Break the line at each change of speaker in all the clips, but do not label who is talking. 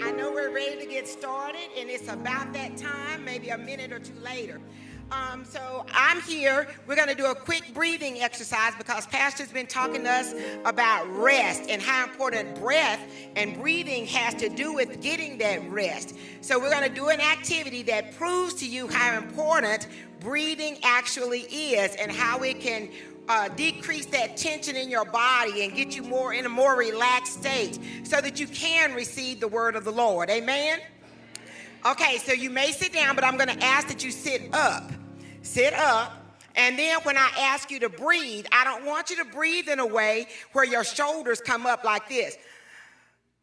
I know we're ready to get started, and it's about that time, maybe a minute or two later. So I'm here. We're going to do a quick breathing exercise because Pastor's been talking to us about rest and how important breath and breathing has to do with getting that rest. So we're going to do an activity that proves to you how important breathing actually is and how it can decrease that tension in your body and get you more in a more relaxed state so that you can receive the word of the Lord. Amen? Okay, so you may sit down, but I'm going to ask that you sit up. Sit up. And then when I ask you to breathe, I don't want you to breathe in a way where your shoulders come up like this.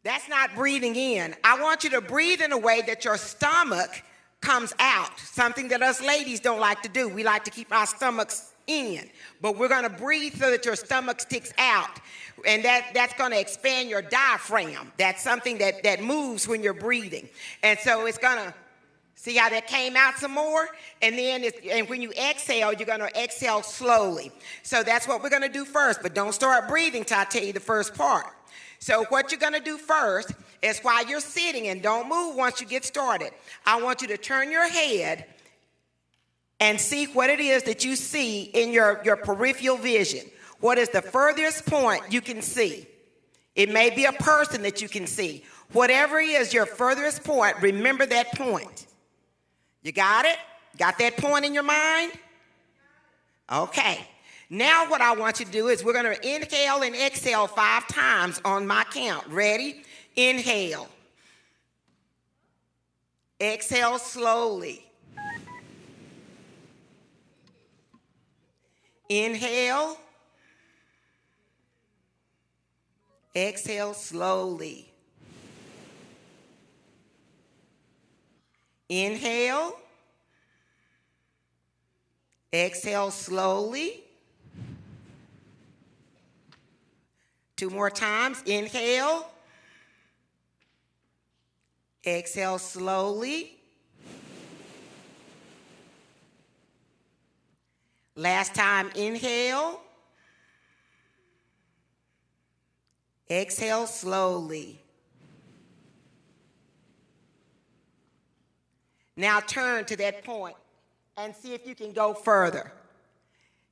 That's not breathing in. I want you to breathe in a way that your stomach comes out, something that us ladies don't like to do. We like to keep our stomachs in, but we're going to breathe so that your stomach sticks out, and that's going to expand your diaphragm. That's something that moves when you're breathing, and so it's going to see how that came out some more, and then and when you exhale, you're going to exhale slowly. So that's what we're going to do first, but don't start breathing till I tell you the first part. So what you're going to do first is while you're sitting, and don't move once you get started, I want you to turn your head and see what it is that you see in your peripheral vision. What is the furthest point you can see? It may be a person that you can see. Whatever is your furthest point, remember that point. You got it? Got that point in your mind? Okay. Now what I want you to do is we're going to inhale and exhale 5 times on my count. Ready? Inhale. Exhale slowly. Inhale. Exhale slowly. Inhale. Exhale slowly. 2 more times. Inhale. Exhale slowly. Last time, inhale. Exhale slowly. Now turn to that point and see if you can go further.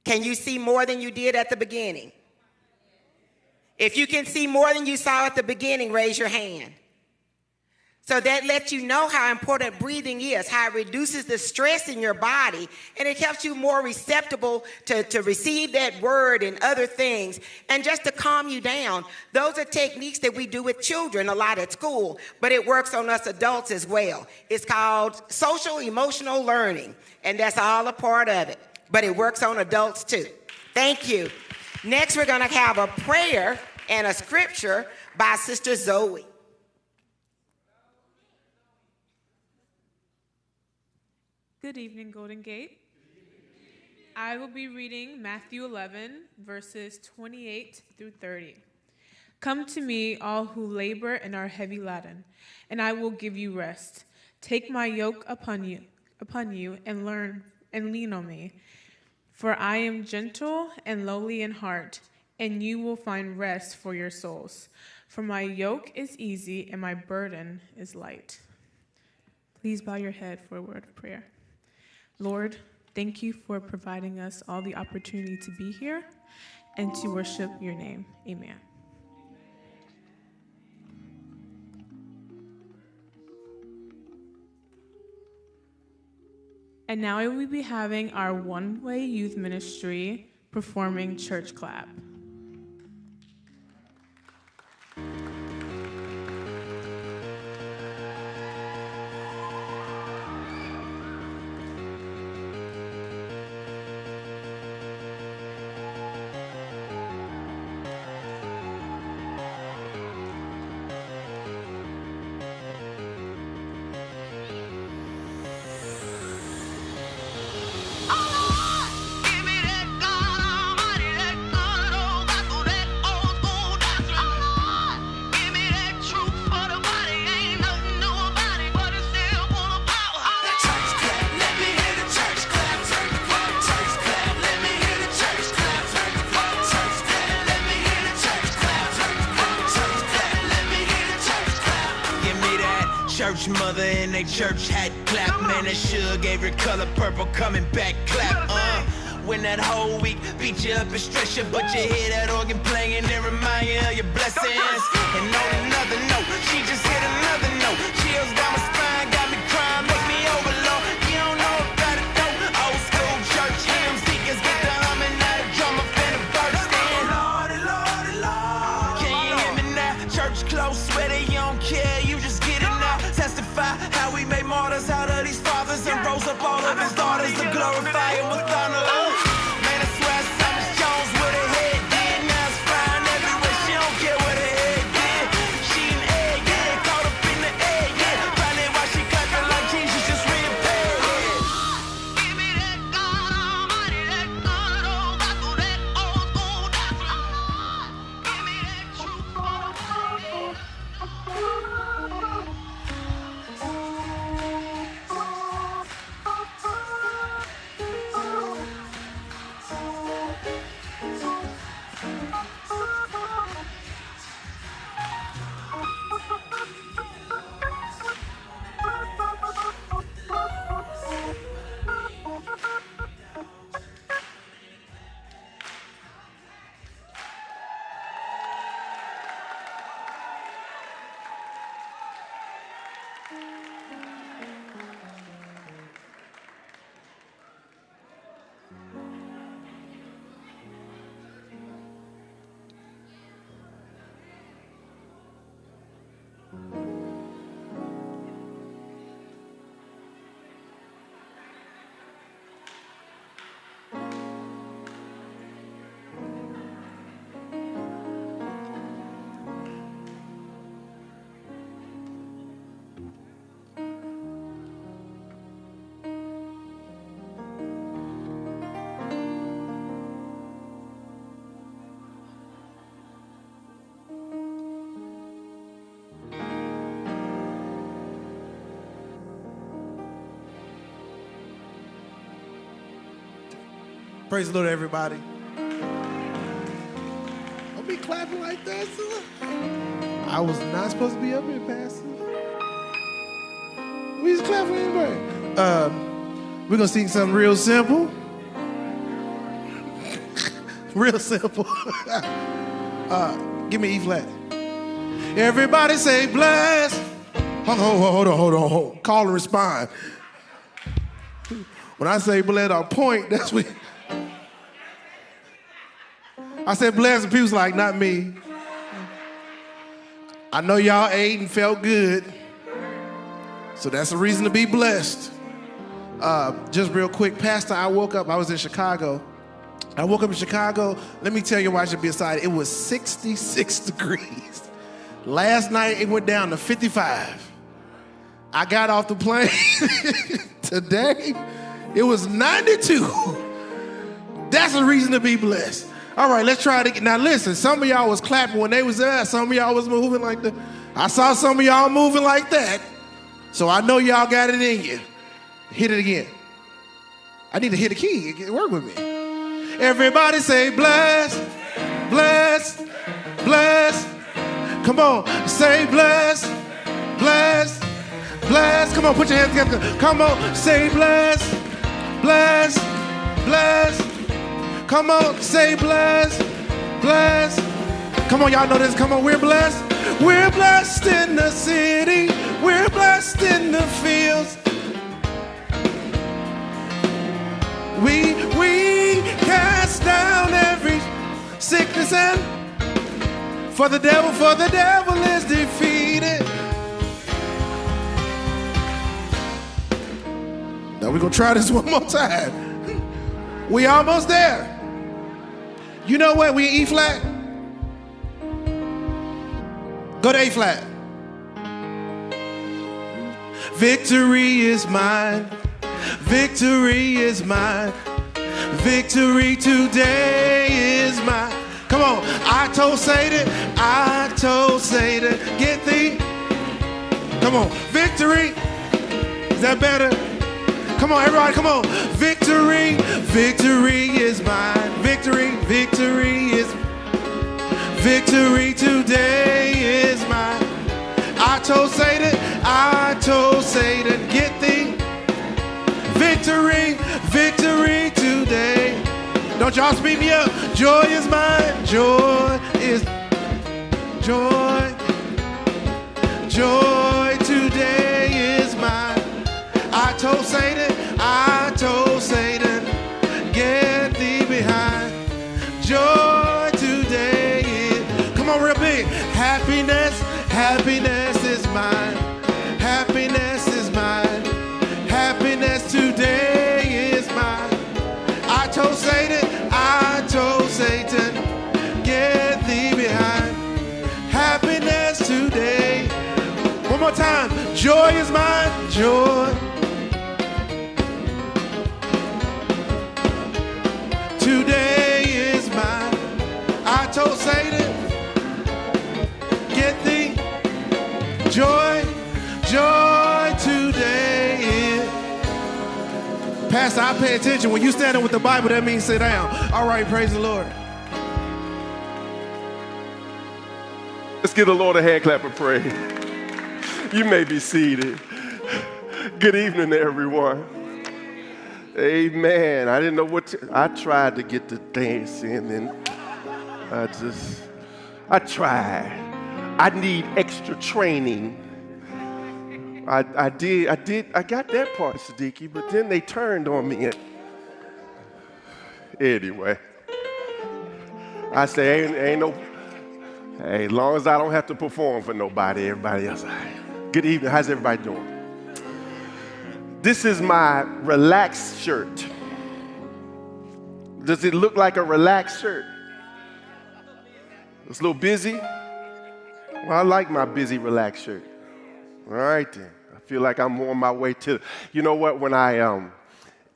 Can you see more than you did at the beginning? If you can see more than you saw at the beginning, raise your hand. So that lets you know how important breathing is, how it reduces the stress in your body, and it helps you more receptible to receive that word and other things, and just to calm you down. Those are techniques that we do with children a lot at school, but it works on us adults as well. It's called social emotional learning, and that's all a part of it, but it works on adults too. Thank you. Next, we're going to have a prayer and a scripture by Sister Zoe.
Good evening, Golden Gate. I will be reading Matthew 11, verses 28 through 30. Come to me, all who labor and are heavy laden, and I will give you rest. Take my yoke upon you, and learn and lean on me. For I am gentle and lowly in heart, and you will find rest for your souls. For my yoke is easy and my burden is light. Please bow your head for a word of prayer. Lord, thank you for providing us all the opportunity to be here and to worship your name. Amen. And now we will be having our one-way youth ministry performing Church Clap.
Give me that God Almighty, that God church mother in they church hat clap. Man, that sure gave her color purple coming back clap. When that whole week beat you up and stress you, but you hear that organ playing and remind you of your blessings. And on another note, she just hit another note. Chills down my spine, got me crying, make me overload. You don't know about it though. Old school church hymn seekers get the humming, now the drummer finna burst in. Lordy, Lordy, Lord. Can you hear me now? Church close, swear they don't care, you just get it now. Testify how we made martyrs out of these fathers and rose up all of his daughters to glorify him with thunder.
Praise the Lord, everybody. Don't be clapping like that, son. I was not supposed to be up here, Pastor. We just clapping anyway. We're gonna sing something real simple. Real simple. Give me E flat. Everybody say bless. Hold on. Call and respond. When I say bless, I point. That's what. I said bless, and people's like, not me. I know y'all ate and felt good, so that's a reason to be blessed. Just real quick, Pastor, I woke up, I was in Chicago. I woke up in Chicago. Let me tell you why I should be excited. It was 66 degrees. Last night, it went down to 55. I got off the plane today. It was 92. That's a reason to be blessed. All right, let's try it again. Now listen, some of y'all was clapping when they was there. Some of y'all was moving like that. I saw some of y'all moving like that. So I know y'all got it in you. Hit it again. I need to hit a key. Work with me. Everybody say bless, bless, bless. Come on, say bless, bless, bless. Come on, put your hands together. Come on, say bless, bless, bless. Come on, say bless, bless. Come on, y'all know this. Come on, we're blessed. We're blessed in the city. We're blessed in the fields. We cast down every sickness and for the devil is defeated. Now we're gonna try this one more time. We almost there. You know what? We E flat. Go to A flat. Victory is mine. Victory is mine. Victory today is mine. Come on. I told Satan, get thee. Come on. Victory. Is that better? Come on, everybody, come on. Victory, victory is mine. Victory today is mine. I told Satan, Satan, get thee victory, victory today. Don't y'all speed me up. Joy is mine, joy is joy. Joy today is mine. I told Satan, get thee behind. Joy today is, come on real big. Happiness, happiness is mine. Happiness is mine. Happiness today is mine. I told Satan, get thee behind. Happiness today. One more time. Joy is mine. Joy. Today is mine. I told Satan, get thee joy. Joy today is. Pastor, I pay attention. When you standing with the Bible, that means sit down. All right, praise the Lord.
Let's give the Lord a hand clap of praise. You may be seated. Good evening, everyone. Amen. I didn't know I tried to get the dance in, and I tried. I need extra training. I got that part, Siddiqui, but then they turned on me. Anyway, I say, ain't no, hey, as long as I don't have to perform for nobody, everybody else, all right. Good evening, how's everybody doing? This is my relaxed shirt. Does it look like a relaxed shirt? It's a little busy. Well, I like my busy, relaxed shirt. All right then. I feel like I'm on my way to, you know what, when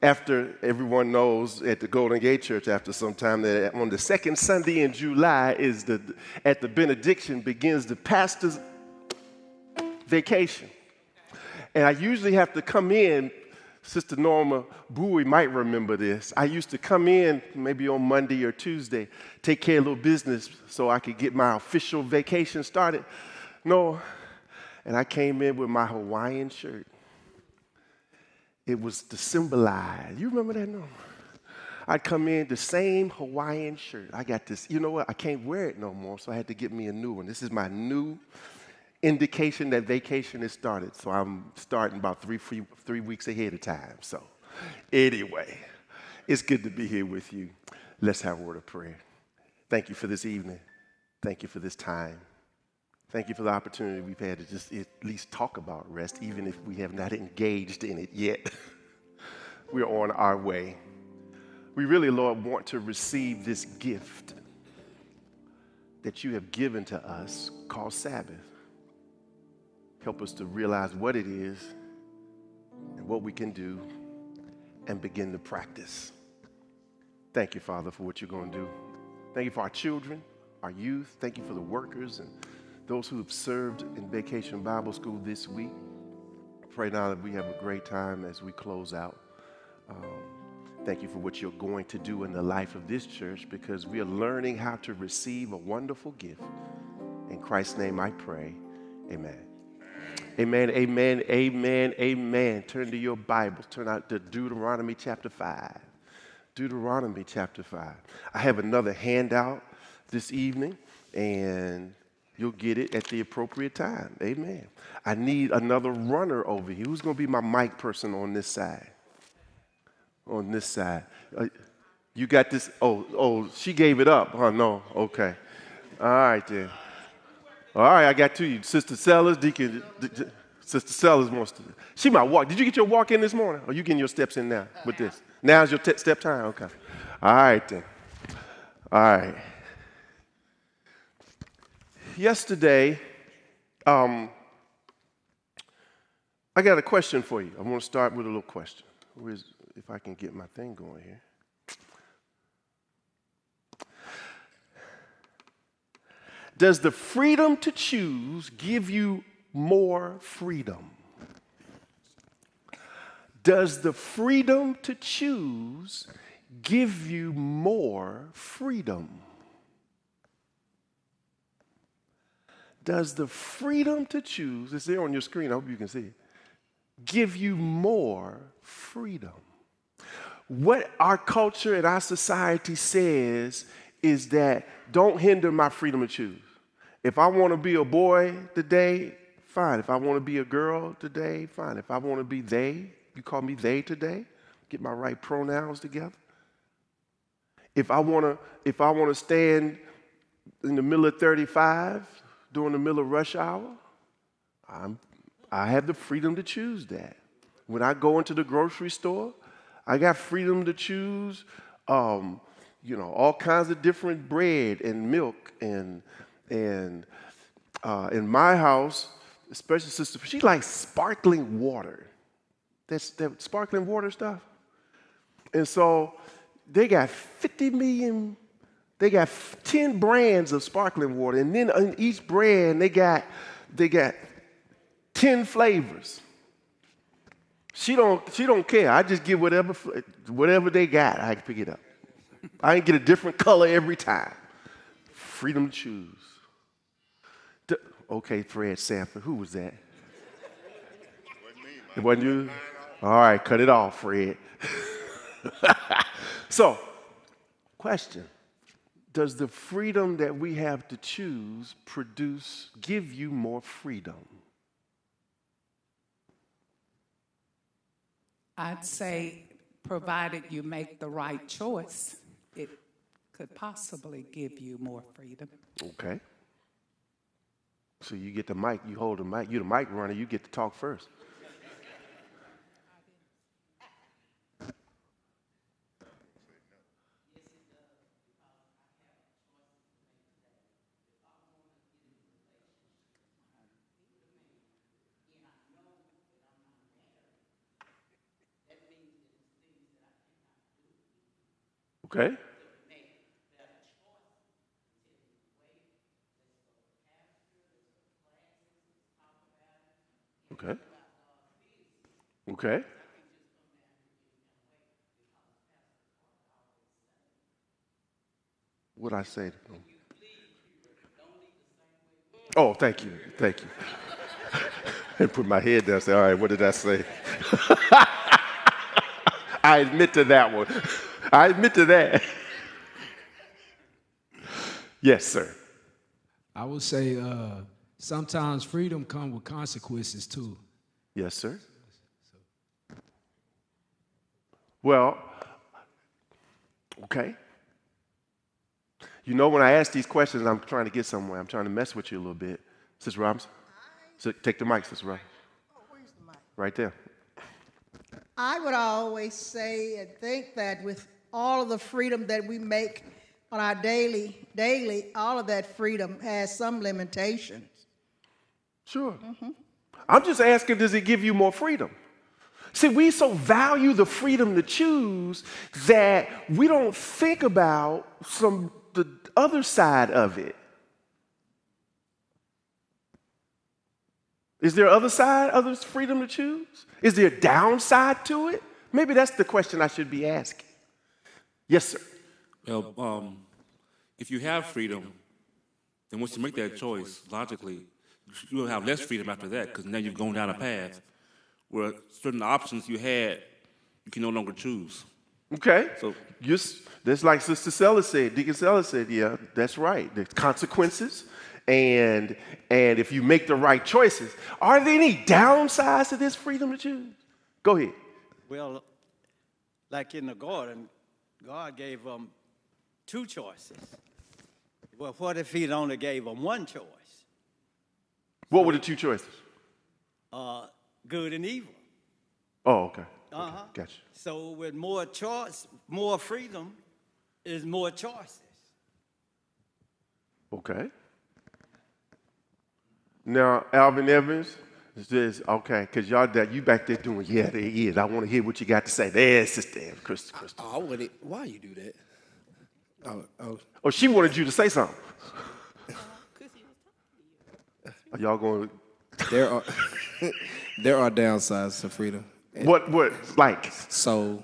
after everyone knows at the Golden Gate Church after some time that on the second Sunday in July at the benediction begins the pastor's vacation. And I usually have to come in, Sister Norma Bowie might remember this. I used to come in maybe on Monday or Tuesday, take care of a little business so I could get my official vacation started. No, and I came in with my Hawaiian shirt. It was to symbolize. You remember that, Norma? I'd come in the same Hawaiian shirt. I got this, you know what? I can't wear it no more, so I had to get me a new one. This is my new indication that vacation is started. So I'm starting about three weeks ahead of time. So anyway, it's good to be here with you. Let's have a word of prayer. Thank you for this evening. Thank you for this time. Thank you for the opportunity we've had to just at least talk about rest, even if we have not engaged in it yet. We're on our way. We really, Lord, want to receive this gift that you have given to us called Sabbath. Help us to realize what it is and what we can do and begin to practice. Thank you, Father, for what you're going to do. Thank you for our children, our youth. Thank you for the workers and those who have served in Vacation Bible School this week. Pray now that we have a great time as we close out. Thank you for what you're going to do in the life of this church, because we are learning how to receive a wonderful gift. In Christ's name I pray, amen. Amen, amen, amen, amen. Turn to your Bibles. Turn out to Deuteronomy chapter 5. Deuteronomy chapter 5. I have another handout this evening, and you'll get it at the appropriate time. Amen. I need another runner over here. Who's going to be my mic person on this side? On this side. You got this? Oh, she gave it up. Oh, no. Okay. All right, then. All right, I got to you. Sister Sellers, Deacon, Sister Sellers wants to. She might walk. Did you get your walk in this morning? Or you getting your steps in now with this? Now's your step time? Okay. All right, then. All right. Yesterday, I got a question for you. I want to start with a little question. If I can get my thing going here. Does the freedom to choose give you more freedom? Does the freedom to choose give you more freedom? Does the freedom to choose, it's there on your screen, I hope you can see it. give you more freedom. What our culture and our society says is that don't hinder my freedom to choose. If I want to be a boy today, fine. If I want to be a girl today, fine. If I want to be they, you call me they today, get my right pronouns together. If I want to stand in the middle of 35 during the middle of rush hour, I have the freedom to choose that. When I go into the grocery store, I got freedom to choose, all kinds of different bread and milk and in my house, especially Sister, she likes sparkling water. That sparkling water stuff. And so they got 50 million, they got 10 brands of sparkling water, and then in each brand they got 10 flavors. She don't care. I just get whatever they got. I can pick it up. I can get a different color every time. Freedom to choose. Okay, Fred Sanford. Who was that? It wasn't you? All right, cut it off, Fred. So, question. Does the freedom that we have to choose give you more freedom?
I'd say, provided you make the right choice, it could possibly give you more freedom.
Okay. So you get the mic, you hold the mic, you're the mic runner, you get to talk first. Okay. Okay. Okay. What'd I say? Oh, thank you. Thank you. And put my head down and say, all right, what did I say? I admit to that one. I admit to that. Yes, sir.
I would say sometimes freedom comes with consequences too.
Yes, sir. Well, okay. You know, when I ask these questions, I'm trying to get somewhere. I'm trying to mess with you a little bit. Sister Robinson, so take the mic, Sister Robinson.
Oh, where's the mic?
Right there.
I would always say and think that with all of the freedom that we make on our daily, all of that freedom has some limitations.
Sure. Mm-hmm. I'm just asking, does it give you more freedom? See, we so value the freedom to choose that we don't think about the other side of it. Is there other freedom to choose? Is there a downside to it? Maybe that's the question I should be asking. Yes, sir.
Well, if you have freedom, then once you make that choice, logically, you will have less freedom after that because now you've gone down a path where certain options you had, you can no longer choose.
Okay.
So
that's like Sister Sella said, Deacon Sella said, yeah, that's right. There's consequences. And if you make the right choices, are there any downsides to this freedom to choose? Go ahead.
Well, like in the garden, God gave them two choices. Well, what if he only gave them one choice?
What were the two choices?
Good and evil.
Oh, okay.
Uh-huh.
Okay, gotcha.
So with more choice, more freedom is more choices.
Okay. Now, Alvin Evans says, okay, because you back there doing, yeah, there he is. I want to hear what you got to say. There's Sister Evans, Crystal.
Why you do that?
Oh, she wanted you to say something. Are y'all going to?
There are downsides to freedom.
What, like?
So,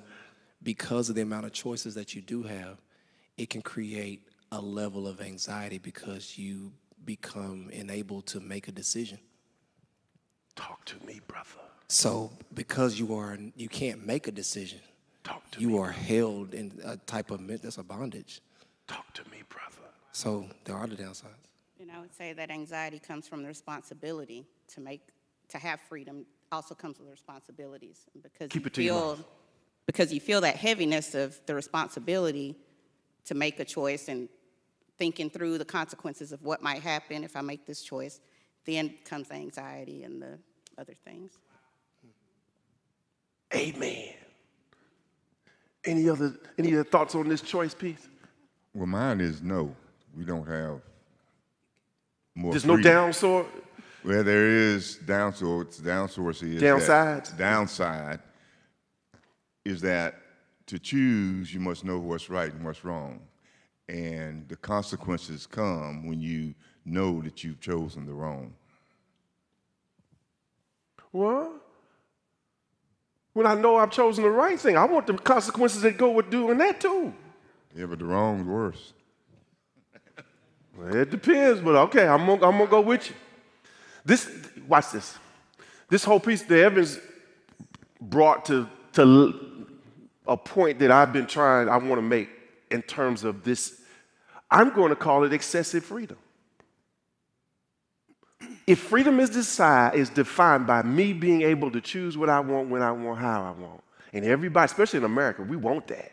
because of the amount of choices that you do have, it can create a level of anxiety because you become enabled to make a decision.
Talk to me, brother.
So because you can't make a decision, you are held in a type of that's a bondage.
Talk to me, brother.
So there are the downsides.
And I would say that anxiety comes from the responsibility to have freedom. Also comes with responsibilities, because
Keep it to your mouth.
Because you feel that heaviness of the responsibility to make a choice and thinking through the consequences of what might happen if I make this choice. Then comes the anxiety and the other things.
Amen. Any other thoughts on this choice piece?
Well, mine is no. We don't have more.
There's no downside.
Well, there is downside. Downside is
Downsides?
Downside is that to choose, you must know what's right and what's wrong. And the consequences come when you know that you've chosen the wrong.
Well, when I know I've chosen the right thing, I want the consequences that go with doing that too.
Yeah, but the wrong's worse.
Well, it depends, but okay, I'm gonna go with you. Watch this. This whole piece, the Evans brought to a point that I want to make in terms of this. I'm going to call it excessive freedom. If freedom is defined by me being able to choose what I want, when I want, how I want, and everybody, especially in America, we want that.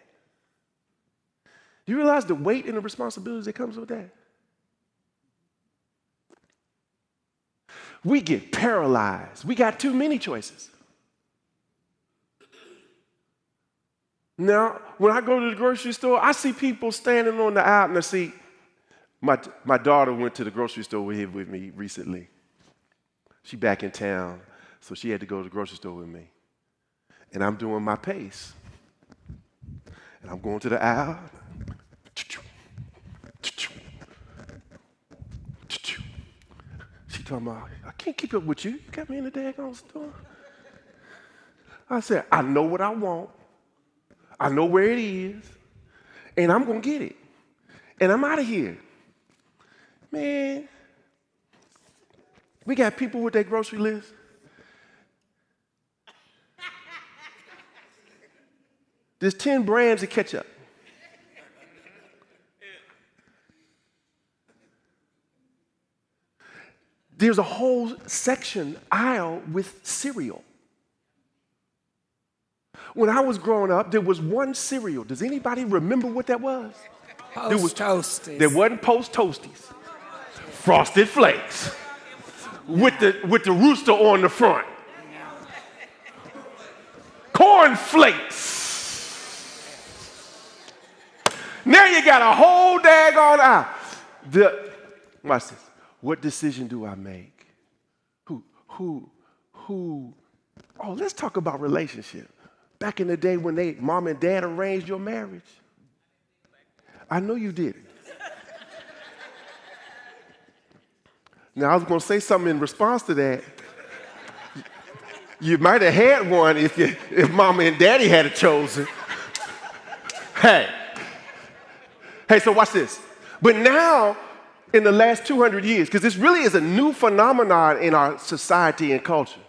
Do you realize the weight and the responsibilities that comes with that? We get paralyzed. We got too many choices. Now, when I go to the grocery store, I see people standing on the aisle, and I see my daughter went to the grocery store with me recently. She back in town, so she had to go to the grocery store with me. And I'm doing my pace. And I'm going to the aisle. She talking about, I can't keep up with you. You got me in the daggone store. I said, I know what I want. I know where it is. And I'm going to get it. And I'm out of here. Man, we got people with their grocery list. There's 10 brands of ketchup. There's a whole aisle with cereal. When I was growing up, there was one cereal. Does anybody remember what that was?
Post Toasties.
There wasn't Post Toasties. Frosted Flakes with the rooster on the front. Corn Flakes. Now you got a whole daggone aisle. Watch this. What decision do I make? Who? Oh, let's talk about relationship. Back in the day when mom and dad arranged your marriage. I know you did. Now, I was going to say something in response to that. You might have had one if mama and daddy had it chosen. Hey, so watch this. But now, in the last 200 years, because this really is a new phenomenon in our society and culture,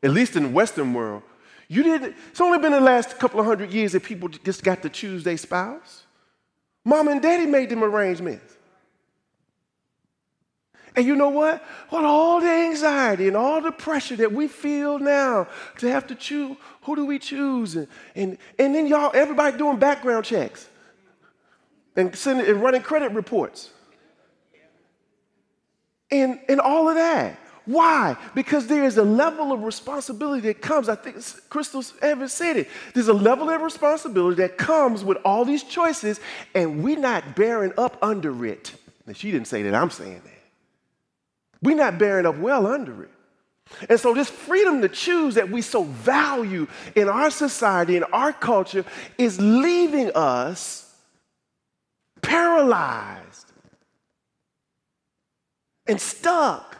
at least in the Western world, it's only been the last couple of 100 years that people just got to choose their spouse. Mom and daddy made them arrangements. And you know what? Well, all the anxiety and all the pressure that we feel now to have to choose, who do we choose? And then everybody doing background checks and running credit reports. And all of that. Why? Because there is a level of responsibility that comes. I think Crystal Evans said it. There's a level of responsibility that comes with all these choices, and we're not bearing up under it. Now, she didn't say that. I'm saying that. We're not bearing up well under it. And so this freedom to choose that we so value in our society, in our culture, is leaving us paralyzed and stuck.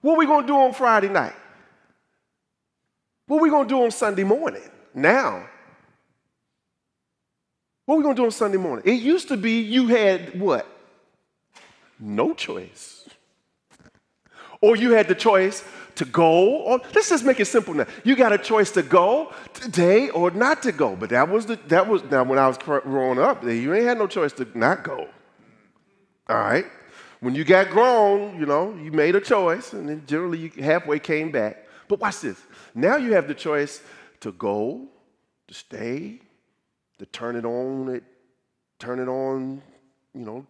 What are we going to do on Friday night? What are we going to do on Sunday morning? Now. What are we going to do on Sunday morning? It used to be you had what? No choice. Or you had the choice to go, or let's just make it simple now. You got a choice to go today or not to go. But that was now when I was growing up, you ain't had no choice to not go. All right? When you got grown, you made a choice, and then generally you halfway came back. But watch this. Now you have the choice to go, to stay, to turn it on,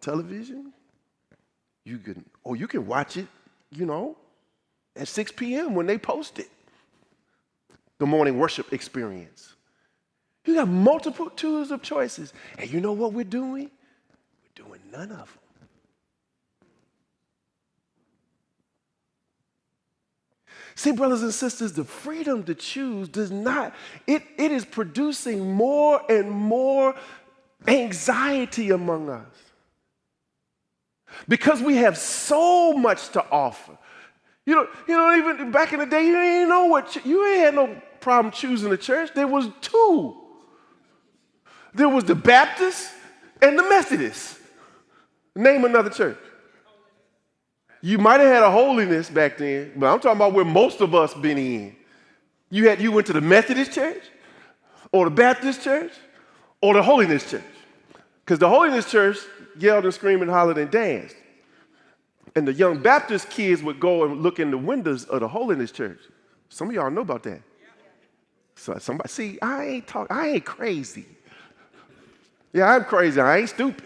television. You can watch it, at 6 p.m. when they post it. The morning worship experience. You got multitudes of choices. And you know what we're doing? We're doing none of them. See, brothers and sisters, the freedom to choose it is producing more and more anxiety among us. Because we have so much to offer. Even back in the day, you ain't had no problem choosing a church. There was two. There was the Baptist and the Methodist. Name another church. You might have had a holiness back then, but I'm talking about where most of us been in. You went to the Methodist church, or the Baptist church, or the holiness church. Because the holiness church yelled and screamed and hollered and danced. And the young Baptist kids would go and look in the windows of the holiness church. Some of y'all know about that. So somebody, see, I ain't crazy. Yeah, I'm crazy. I ain't stupid.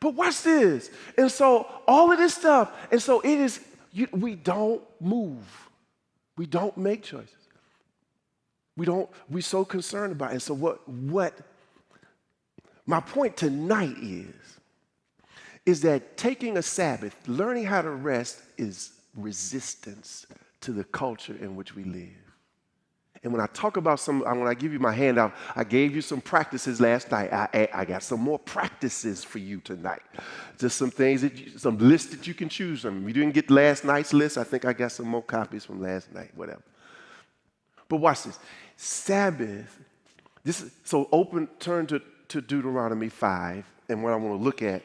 But watch this. And so all of this stuff, and so it is, we don't move. We don't make choices. We're so concerned about it. And so what my point tonight is that taking a Sabbath, learning how to rest, is resistance to the culture in which we live. And when I talk about when I give you my handout, I gave you some practices last night. I got some more practices for you tonight. Just some things, some lists that you can choose from. If you didn't get last night's list, I think I got some more copies from last night, whatever. But watch this. Sabbath, turn to Deuteronomy 5, and what I want to look at,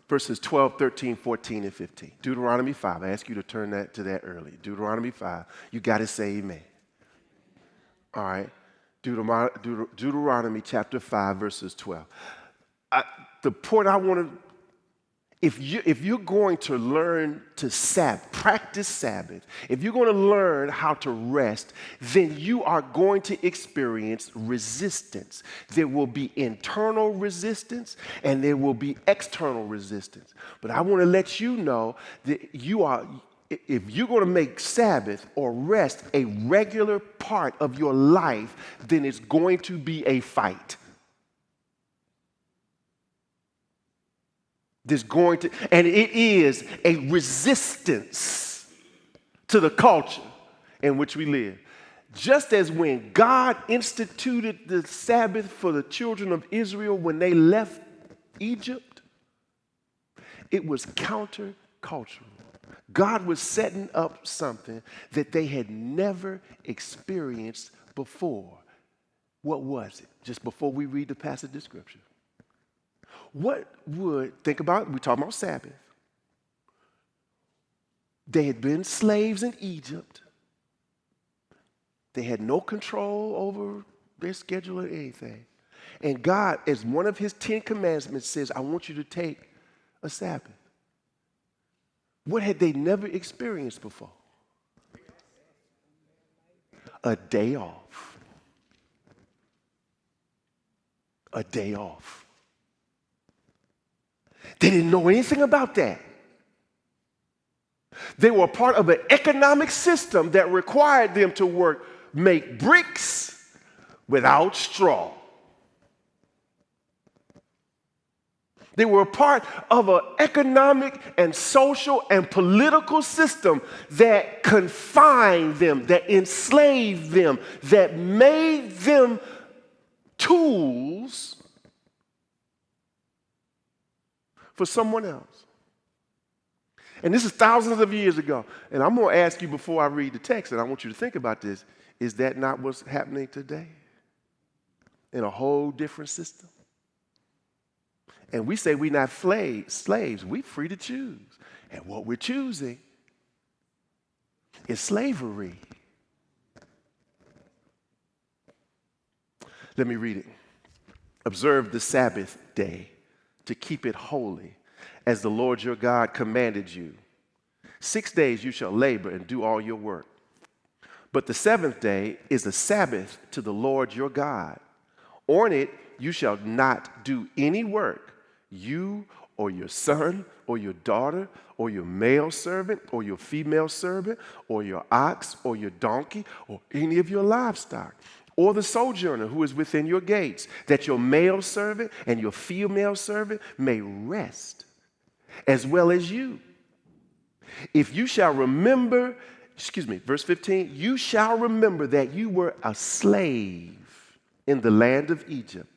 verses 12, 13, 14, and 15. Deuteronomy 5. I ask you to turn to that early. Deuteronomy 5. You got to say amen. All right. Deuteronomy chapter 5, verses 12. The point I want to, if you're going to learn to practice Sabbath, if you're going to learn how to rest, then you are going to experience resistance. There will be internal resistance and there will be external resistance. But I want to let you know that if you're going to make Sabbath or rest a regular part of your life, then it's going to be a fight. And it is a resistance to the culture in which we live. Just as when God instituted the Sabbath for the children of Israel when they left Egypt, it was countercultural. God was setting up something that they had never experienced before. What was it? Just before we read the passage of Scripture. Think about it, we're talking about Sabbath. They had been slaves in Egypt. They had no control over their schedule or anything. And God, as one of his 10 commandments, says, I want you to take a Sabbath. What had they never experienced before? A day off. A day off. They didn't know anything about that. They were part of an economic system that required them to make bricks without straw. They were a part of an economic and social and political system that confined them, that enslaved them, that made them tools for someone else. And this is thousands of years ago. And I'm going to ask you before I read the text, and I want you to think about this, is that not what's happening today? In a whole different system? And we say we're not slaves. We're free to choose. And what we're choosing is slavery. Let me read it. Observe the Sabbath day to keep it holy, as the Lord your God commanded you. 6 days you shall labor and do all your work. But the seventh day is a Sabbath to the Lord your God. On it you shall not do any work, you or your son or your daughter or your male servant or your female servant or your ox or your donkey or any of your livestock, or the sojourner who is within your gates, that your male servant and your female servant may rest, as well as you. If you shall remember, verse 15, you shall remember that you were a slave in the land of Egypt,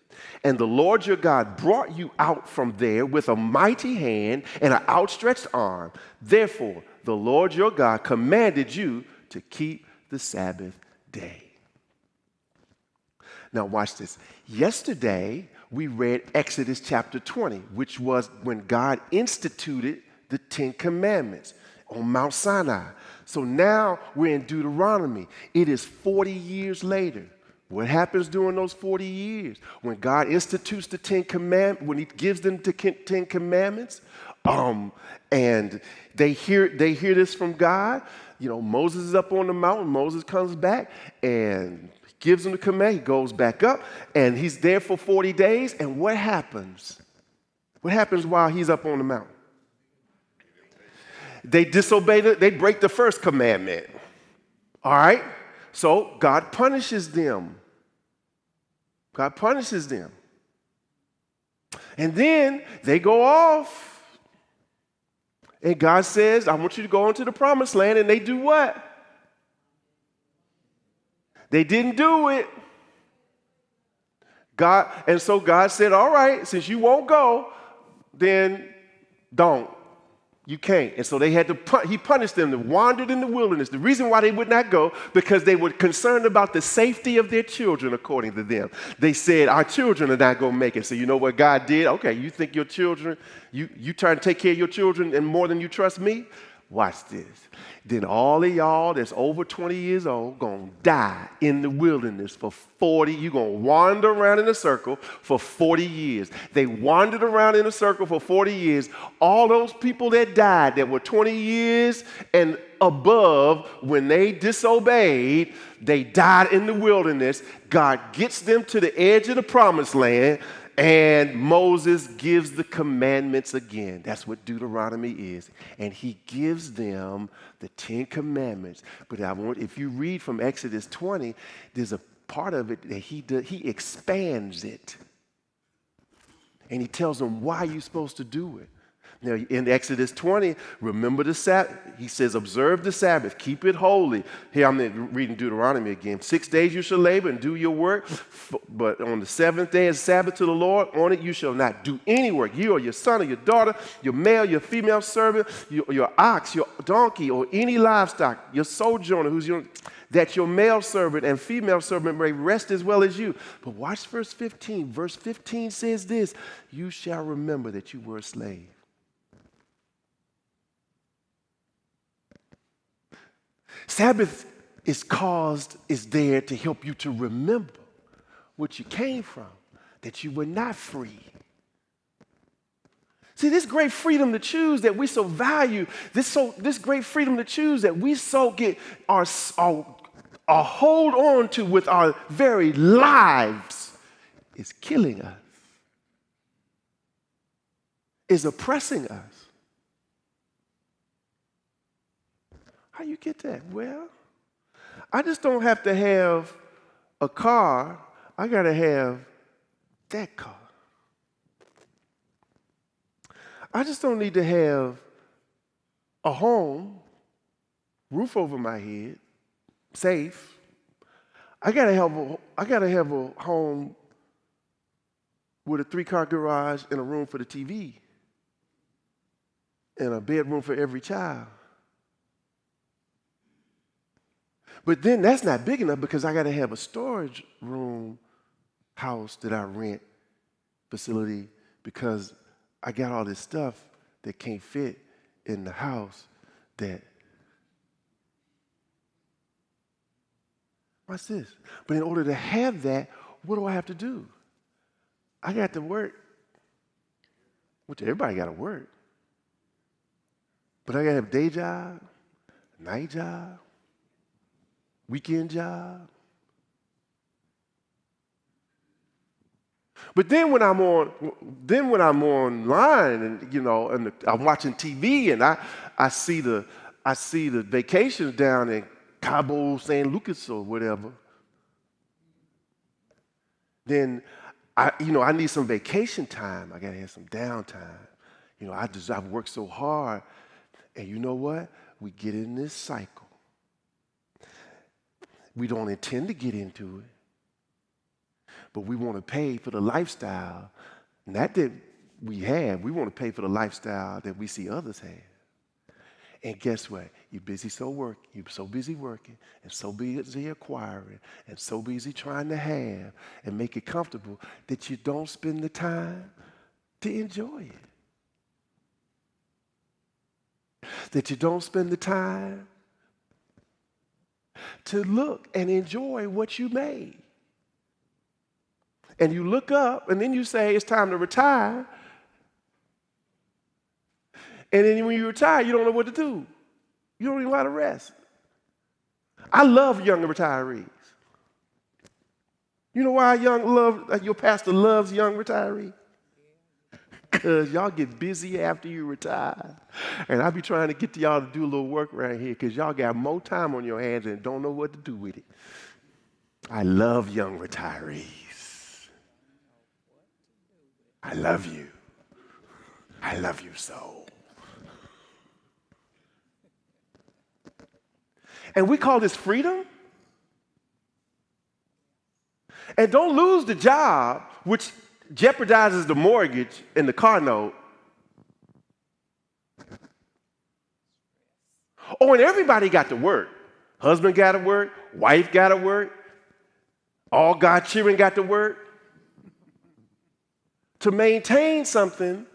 and the Lord your God brought you out from there with a mighty hand and an outstretched arm. Therefore, the Lord your God commanded you to keep the Sabbath day. Now watch this. Yesterday, we read Exodus chapter 20, which was when God instituted the Ten Commandments on Mount Sinai. So now we're in Deuteronomy. It is 40 years later. What happens during those 40 years? When God institutes the Ten Commandments, when he gives them the Ten Commandments, and they hear this from God. You know, Moses is up on the mountain. Moses comes back and gives them the command. He goes back up, and he's there for 40 days. And what happens? What happens while he's up on the mountain? They disobey they break the first commandment. All right? So God punishes them. God punishes them. And then they go off. And God says, I want you to go into the promised land. And they do what? They didn't do it. So God said, all right, since you won't go, then don't. You can't. And so they had to, he punished them. They wandered in the wilderness. The reason why they would not go, because they were concerned about the safety of their children, according to them. They said, our children are not going to make it. So you know what God did? Okay, you think your children, you try to take care of your children and more than you trust me? Watch this. Then all of y'all that's over 20 years old going to die in the wilderness for 40. You're going to wander around in a circle for 40 years. They wandered around in a circle for 40 years. All those people that died that were 20 years and above, when they disobeyed, they died in the wilderness. God gets them to the edge of the promised land, and Moses gives the commandments again. That's what Deuteronomy is. And he gives them the 10 commandments. But if you read from Exodus 20, there's a part of it that he expands it. And he tells them why you're supposed to do it. Now, in Exodus 20, remember the Sabbath. He says, observe the Sabbath, keep it holy. Here I'm reading Deuteronomy again. 6 days you shall labor and do your work, but on the seventh day is Sabbath to the Lord. On it you shall not do any work. You or your son or your daughter, your male, your female servant, your ox, your donkey, or any livestock, your sojourner, that your male servant and female servant may rest as well as you. But watch verse 15. Verse 15 says this, you shall remember that you were a slave. Sabbath is there to help you to remember what you came from, that you were not free. See, this great freedom to choose that we so value, this great freedom to choose that we so get our hold on to with our very lives is killing us, is oppressing us. How you get that? Well, I just don't have to have a car. I got to have that car. I just don't need to have a home, roof over my head, safe. I got to have a home with a 3-car garage and a room for the TV and a bedroom for every child. But then that's not big enough because I got to have a storage room house that I rent facility because I got all this stuff that can't fit in the house that, watch this. But in order to have that, what do I have to do? I got to work, which everybody got to work. But I got to have a day job, a night job, weekend job. But then when I'm online and and I'm watching TV and I see the vacations down in Cabo San Lucas or whatever, then I need some vacation time. I gotta have some downtime. I've worked so hard, and you know what? We get in this cycle. We don't intend to get into it. But we want to pay for the lifestyle, not that we have. We want to pay for the lifestyle that we see others have. And guess what? You're so busy working, and so busy acquiring, and so busy trying to have and make it comfortable that you don't spend the time to enjoy it. That you don't spend the time to look and enjoy what you made. And you look up, and then you say, it's time to retire. And then when you retire, you don't know what to do. You don't even know how to rest. I love young retirees. You know why your pastor loves young retirees? Because y'all get busy after you retire. And I be trying to get to y'all to do a little work around here because y'all got more time on your hands and don't know what to do with it. I love young retirees. I love you. I love you so. And we call this freedom. And don't lose the job, which jeopardizes the mortgage and the car note. Oh, and everybody got to work. Husband got to work. Wife got to work. All God's children got to work. To maintain something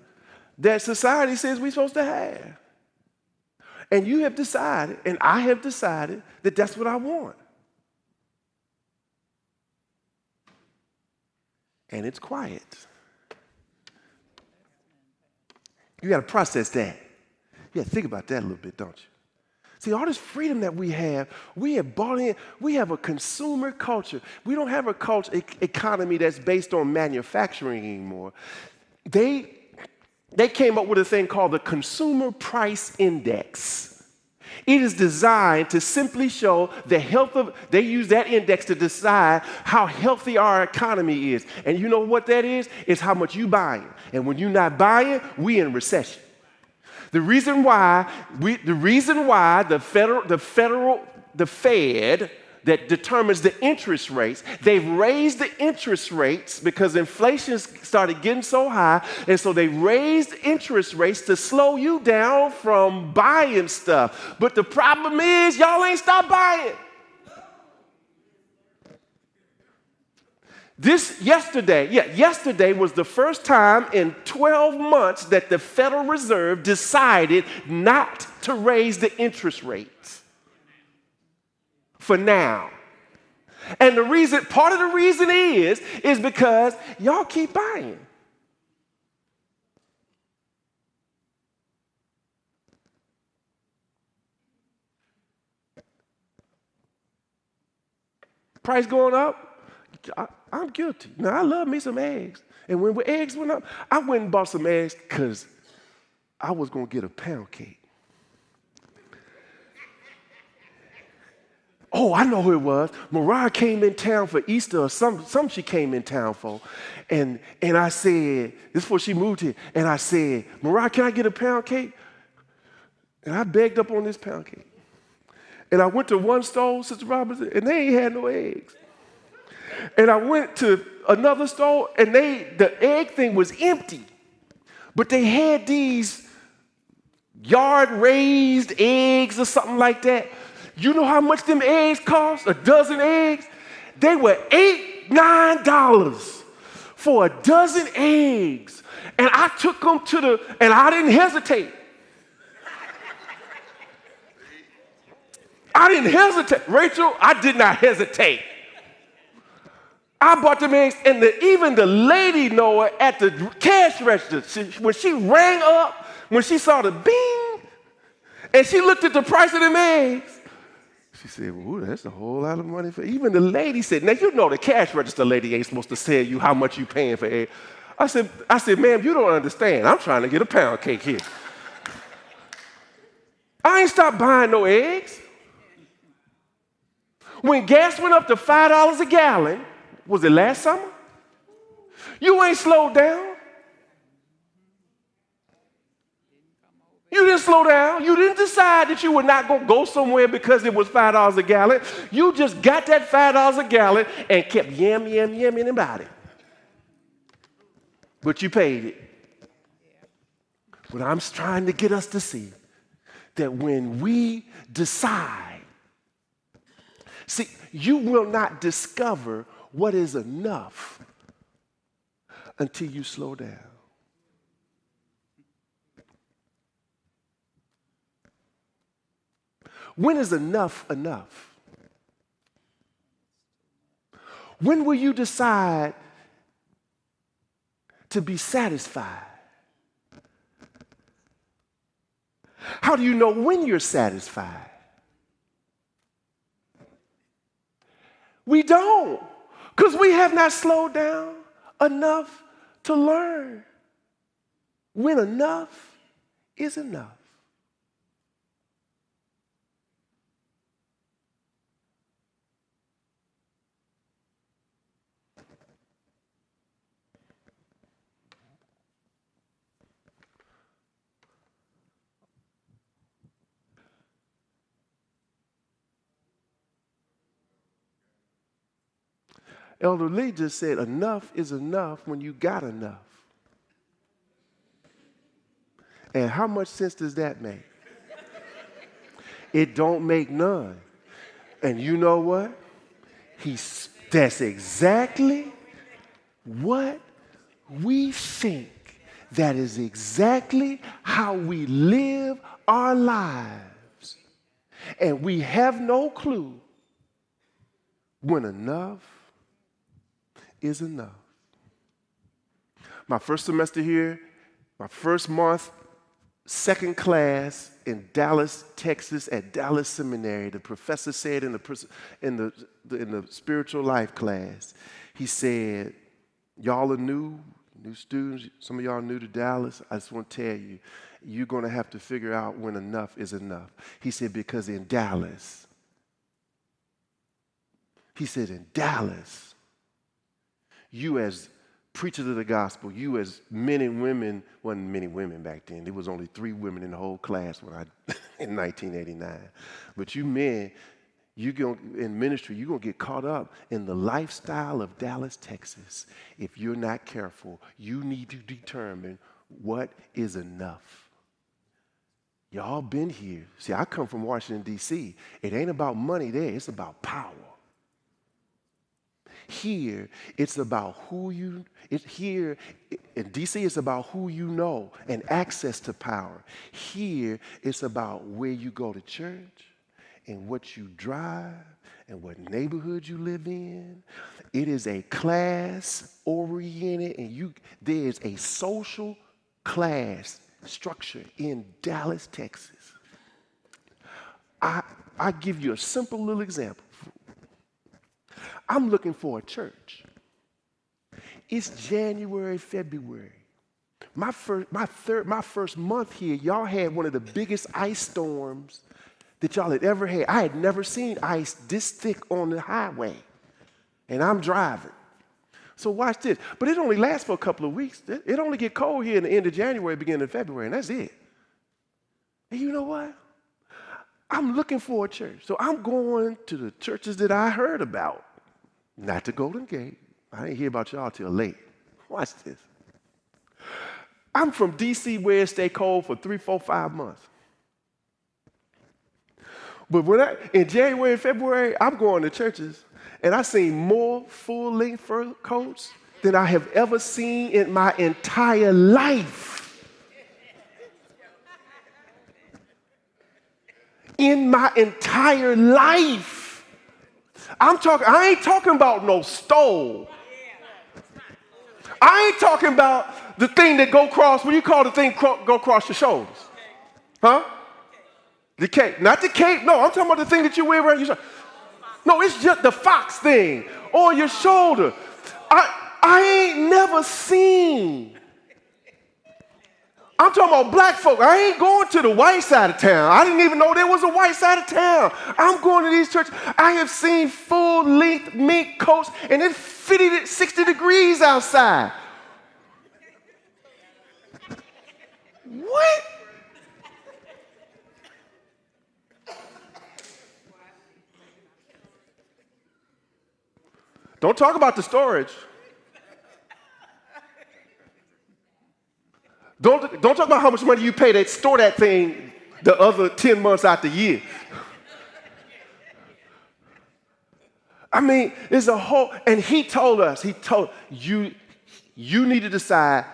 that society says we're supposed to have. And you have decided, and I have decided, that that's what I want. And it's quiet. You got to process that. You got to think about that a little bit, don't you? See, all this freedom that we have bought in. We have a consumer culture. We don't have a economy that's based on manufacturing anymore. They came up with a thing called the Consumer Price Index. It is designed to simply show the health of, they use that index to decide how healthy our economy is. And you know what that is? It's how much you buying. And when you're not buying, we in recession. The reason why the Fed that determines the interest rates, they've raised the interest rates because inflation started getting so high, and so they raised interest rates to slow you down from buying stuff. But the problem is y'all ain't stopped buying. Yesterday was the first time in 12 months that the Federal Reserve decided not to raise the interest rates for now. And part of the reason is because y'all keep buying. Price going up? I'm guilty. Now, I love me some eggs. And when eggs went up, I went and bought some eggs because I was going to get a pound cake. Oh, I know who it was. Mariah came in town for Easter or something she came in town for. And I said, this is before she moved here. And I said, Mariah, can I get a pound cake? And I begged up on this pound cake. And I went to one store, Sister Robinson, and they ain't had no eggs. And I went to another store, and the egg thing was empty. But they had these yard-raised eggs or something like that. You know how much them eggs cost? A dozen eggs? They were $8, $9 for a dozen eggs. And I took them and I didn't hesitate. I didn't hesitate. Rachel, I did not hesitate. I bought them eggs, and even the lady, Noah, at the cash register, when she rang up, when she saw the bing, and she looked at the price of them eggs, she said, well, that's a whole lot of money for. Even the lady said, now you know the cash register lady ain't supposed to tell you how much you paying for eggs. I said, ma'am, you don't understand. I'm trying to get a pound cake here. I ain't stopped buying no eggs. When gas went up to $5 a gallon, was it last summer? You ain't slowed down. You didn't slow down. You didn't decide that you were not going to go somewhere because it was $5 a gallon. You just got that $5 a gallon and kept yamming about it. But you paid it. But I'm trying to get us to see that when we decide, see, you will not discover what is enough until you slow down. When is enough enough? When will you decide to be satisfied? How do you know when you're satisfied? We don't, because we have not slowed down enough to learn when enough is enough. Elder Lee just said enough is enough when you got enough. And how much sense does that make? It don't make none. And you know what? That's exactly what we think. That is exactly how we live our lives. And we have no clue when enough is enough. My first semester here, my first month, second class in Dallas, Texas, at Dallas Seminary, the professor said in the spiritual life class, he said, y'all are new students, some of y'all are new to Dallas. I just want to tell you, you're going to have to figure out when enough is enough. He said, because in Dallas, you as preachers of the gospel, you as men and women, wasn't many women back then. There was only 3 women in the whole class in 1989. But you men, in ministry, you're going to get caught up in the lifestyle of Dallas, Texas. If you're not careful, you need to determine what is enough. Y'all been here. See, I come from Washington, D.C. It ain't about money there. It's about power. Here, it's about here in D.C., it's about who you know and access to power. Here, it's about where you go to church and what you drive and what neighborhood you live in. It is a class-oriented, and there's a social class structure in Dallas, Texas. I give you a simple little example. I'm looking for a church. It's January, February. My first month here, y'all had one of the biggest ice storms that y'all had ever had. I had never seen ice this thick on the highway, and I'm driving. So watch this. But it only lasts for a couple of weeks. It only get cold here in the end of January, beginning of February, and that's it. And you know what? I'm looking for a church. So I'm going to the churches that I heard about. Not the Golden Gate. I didn't hear about y'all till late. Watch this. I'm from D.C. where it stay cold for 3, 4, 5 months. But in January and February, I'm going to churches, and I seen more full-length fur coats than I have ever seen in my entire life. In my entire life. I ain't talking about no stove. I ain't talking about the thing that go across, what do you call the thing go across your shoulders? Huh? The cape. Not the cape. No, I'm talking about the thing that you wear around your shoulder. No, it's just the fox thing on your shoulder. I ain't never seen. I'm talking about black folk. I ain't going to the white side of town. I didn't even know there was a white side of town. I'm going to these churches. I have seen full-length mink coats, and it's 60 degrees outside. What? Don't talk about the storage. Don't talk about how much money you pay to store that thing the other 10 months out the year. I mean, there's a whole, and he told you need to decide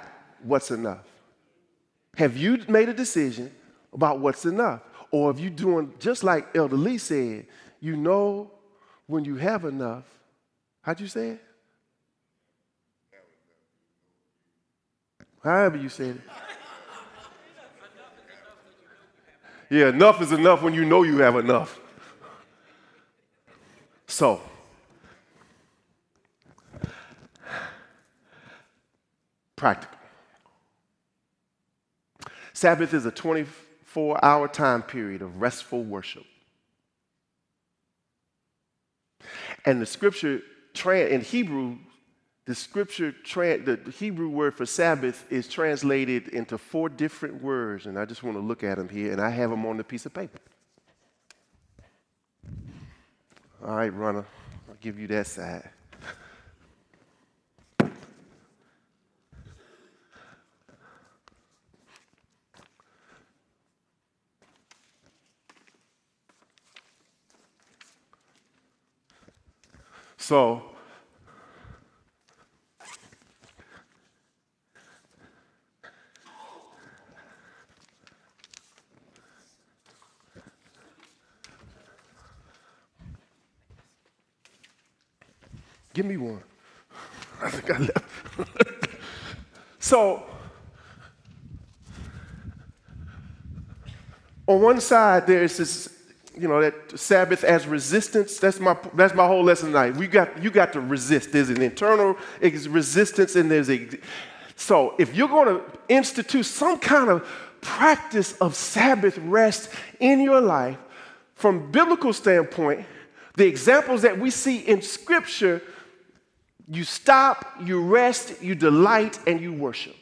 what's enough. Have you made a decision about what's enough? Or if you doing, just like Elder Lee said, you know when you have enough, how'd you say it? However you said it. Yeah, enough is enough when you know you have enough. So, practical. Sabbath is a 24-hour time period of restful worship. And the scripture in Hebrew, the Hebrew word for Sabbath is translated into 4 different words, and I just want to look at them here, and I have them on the piece of paper. All right, runner, I'll give you that side. So, give me one. I think I left. So, on one side, there's this, that Sabbath as resistance. That's my whole lesson tonight. You got to resist. There's an internal resistance, and so if you're going to institute some kind of practice of Sabbath rest in your life, from biblical standpoint, the examples that we see in Scripture, you stop, you rest, you delight, and you worship.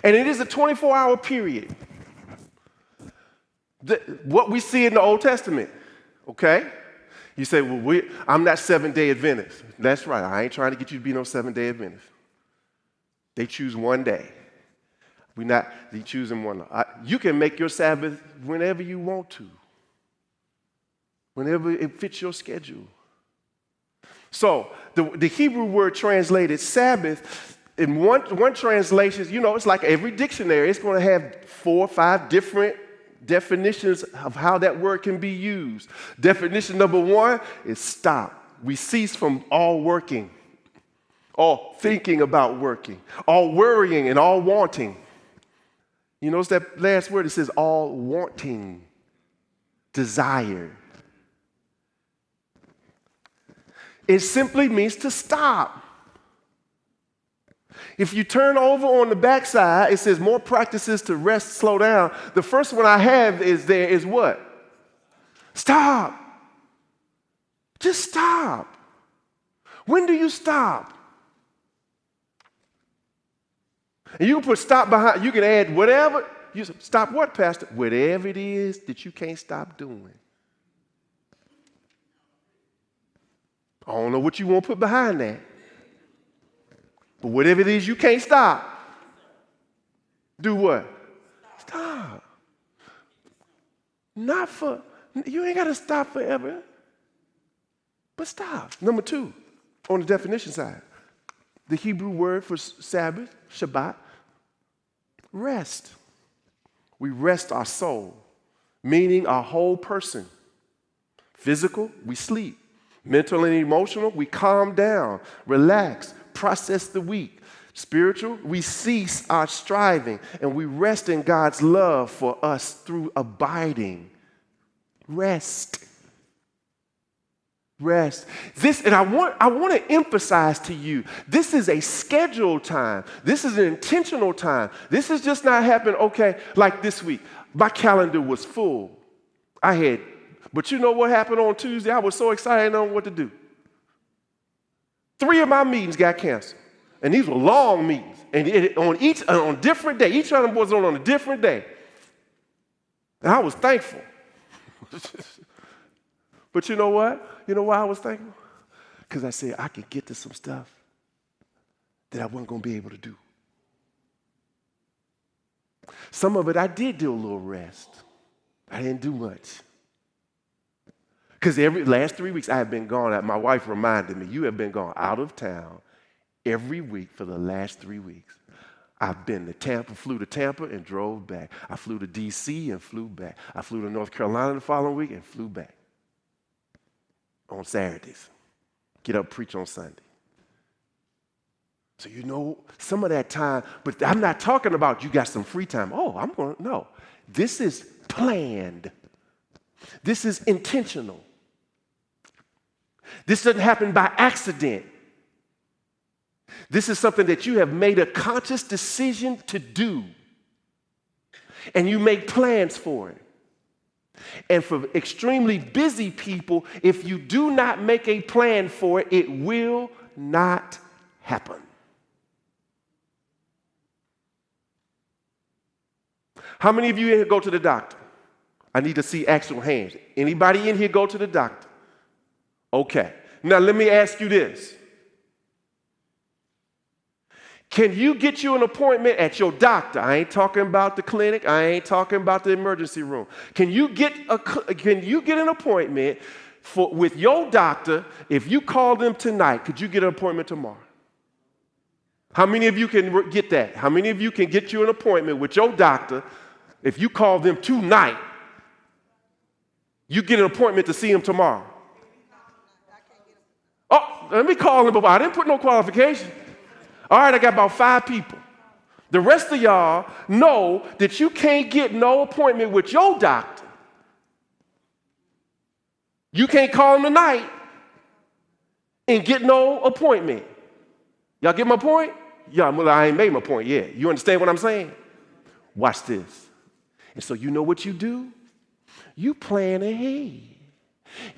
And it is a 24-hour period. What we see in the Old Testament, okay? You say, well, I'm not Seventh-day Adventist. That's right. I ain't trying to get you to be no Seventh-day Adventist. They choose one day. They choosing one. You can make your Sabbath whenever you want to, whenever it fits your schedule. So the Hebrew word translated Sabbath, in one translation, it's like every dictionary, it's going to have 4 or 5 different definitions of how that word can be used. Definition number 1 is stop. We cease from all working, all thinking about working, all worrying and all wanting. You notice that last word, it says all wanting, desire. It simply means to stop. If you turn over on the backside, it says more practices to rest, slow down. The first one I have is what? Stop. Just stop. When do you stop? And you can put stop behind, you can add whatever. Stop what, Pastor? Whatever it is that you can't stop doing. I don't know what you want to put behind that. But whatever it is you can't stop, do what? Stop. You ain't got to stop forever, but stop. Number 2, on the definition side. The Hebrew word for Sabbath, Shabbat, rest. We rest our soul, meaning our whole person. Physical, we sleep. Mental and emotional, we calm down, relax, process the week. Spiritual, we cease our striving and we rest in God's love for us through abiding. Rest. Rest. This, and I want to emphasize to you, this is a scheduled time. This is an intentional time. This is just not happening, okay, like this week. My calendar was full. But you know what happened on Tuesday? I was so excited, I didn't know what to do. 3 of my meetings got canceled. And these were long meetings. And on a different day. Each of them was on a different day. And I was thankful. But you know what? You know why I was thankful? Because I said I could get to some stuff that I wasn't going to be able to do. Some of it I did do a little rest. I didn't do much. Because last 3 weeks I have been gone. My wife reminded me, you have been gone out of town every week for the last 3 weeks. I've been to Tampa, flew to Tampa and drove back. I flew to D.C. and flew back. I flew to North Carolina the following week and flew back on Saturdays. Get up, preach on Sunday. So you know some of that time, but I'm not talking about you got some free time. No. This is planned. This is intentional. This doesn't happen by accident. This is something that you have made a conscious decision to do. And you make plans for it. And for extremely busy people, if you do not make a plan for it, it will not happen. How many of you in here go to the doctor? I need to see actual hands. Anybody in here go to the doctor? Okay. Now let me ask you this. Can you get you an appointment at your doctor? I ain't talking about the clinic. I ain't talking about the emergency room. Can you get an appointment with your doctor if you call them tonight? Could you get an appointment tomorrow? How many of you can get that? How many of you can get you an appointment with your doctor if you call them tonight? You get an appointment to see him tomorrow. Oh, let me call him before. I didn't put no qualification. All right, I got about 5 people. The rest of y'all know that you can't get no appointment with your doctor. You can't call him tonight and get no appointment. Y'all get my point? Yeah, well, I ain't made my point yet. You understand what I'm saying? Watch this. And so you know what you do? You plan ahead.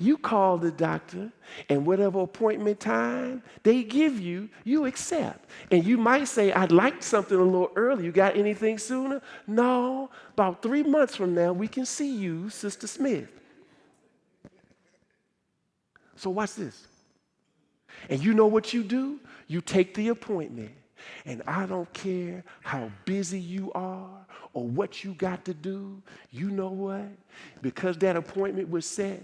You call the doctor, and whatever appointment time they give you, you accept. And you might say, I'd like something a little early. You got anything sooner? No, about 3 months from now, we can see you, Sister Smith. So watch this. And you know what you do? You take the appointment. And I don't care how busy you are or what you got to do. You know what? Because that appointment was set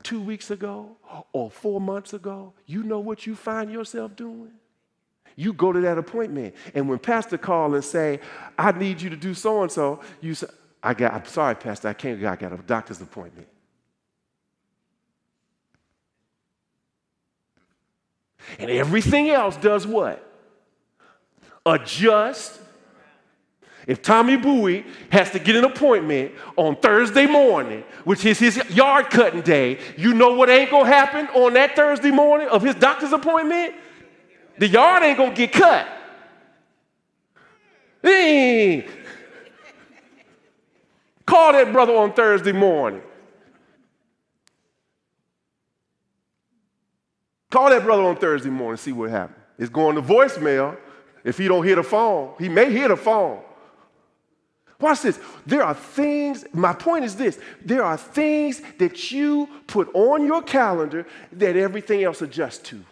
2 weeks ago or 4 months ago, you know what you find yourself doing? You go to that appointment. And when pastor call and say, I need you to do so-and-so, you say, I'm sorry, pastor, I can't. I got a doctor's appointment. And everything else does what? Adjust. If Tommy Bowie has to get an appointment on Thursday morning, which is his yard cutting day, you know what ain't going to happen on that Thursday morning of his doctor's appointment? The yard ain't going to get cut. Hey. Call that brother on Thursday morning. Call that brother on Thursday morning and see what happens. It's going to voicemail. If he don't hear the phone, he may hear the phone. Watch this. There are things, my point is this, there are things that you put on your calendar that everything else adjusts to.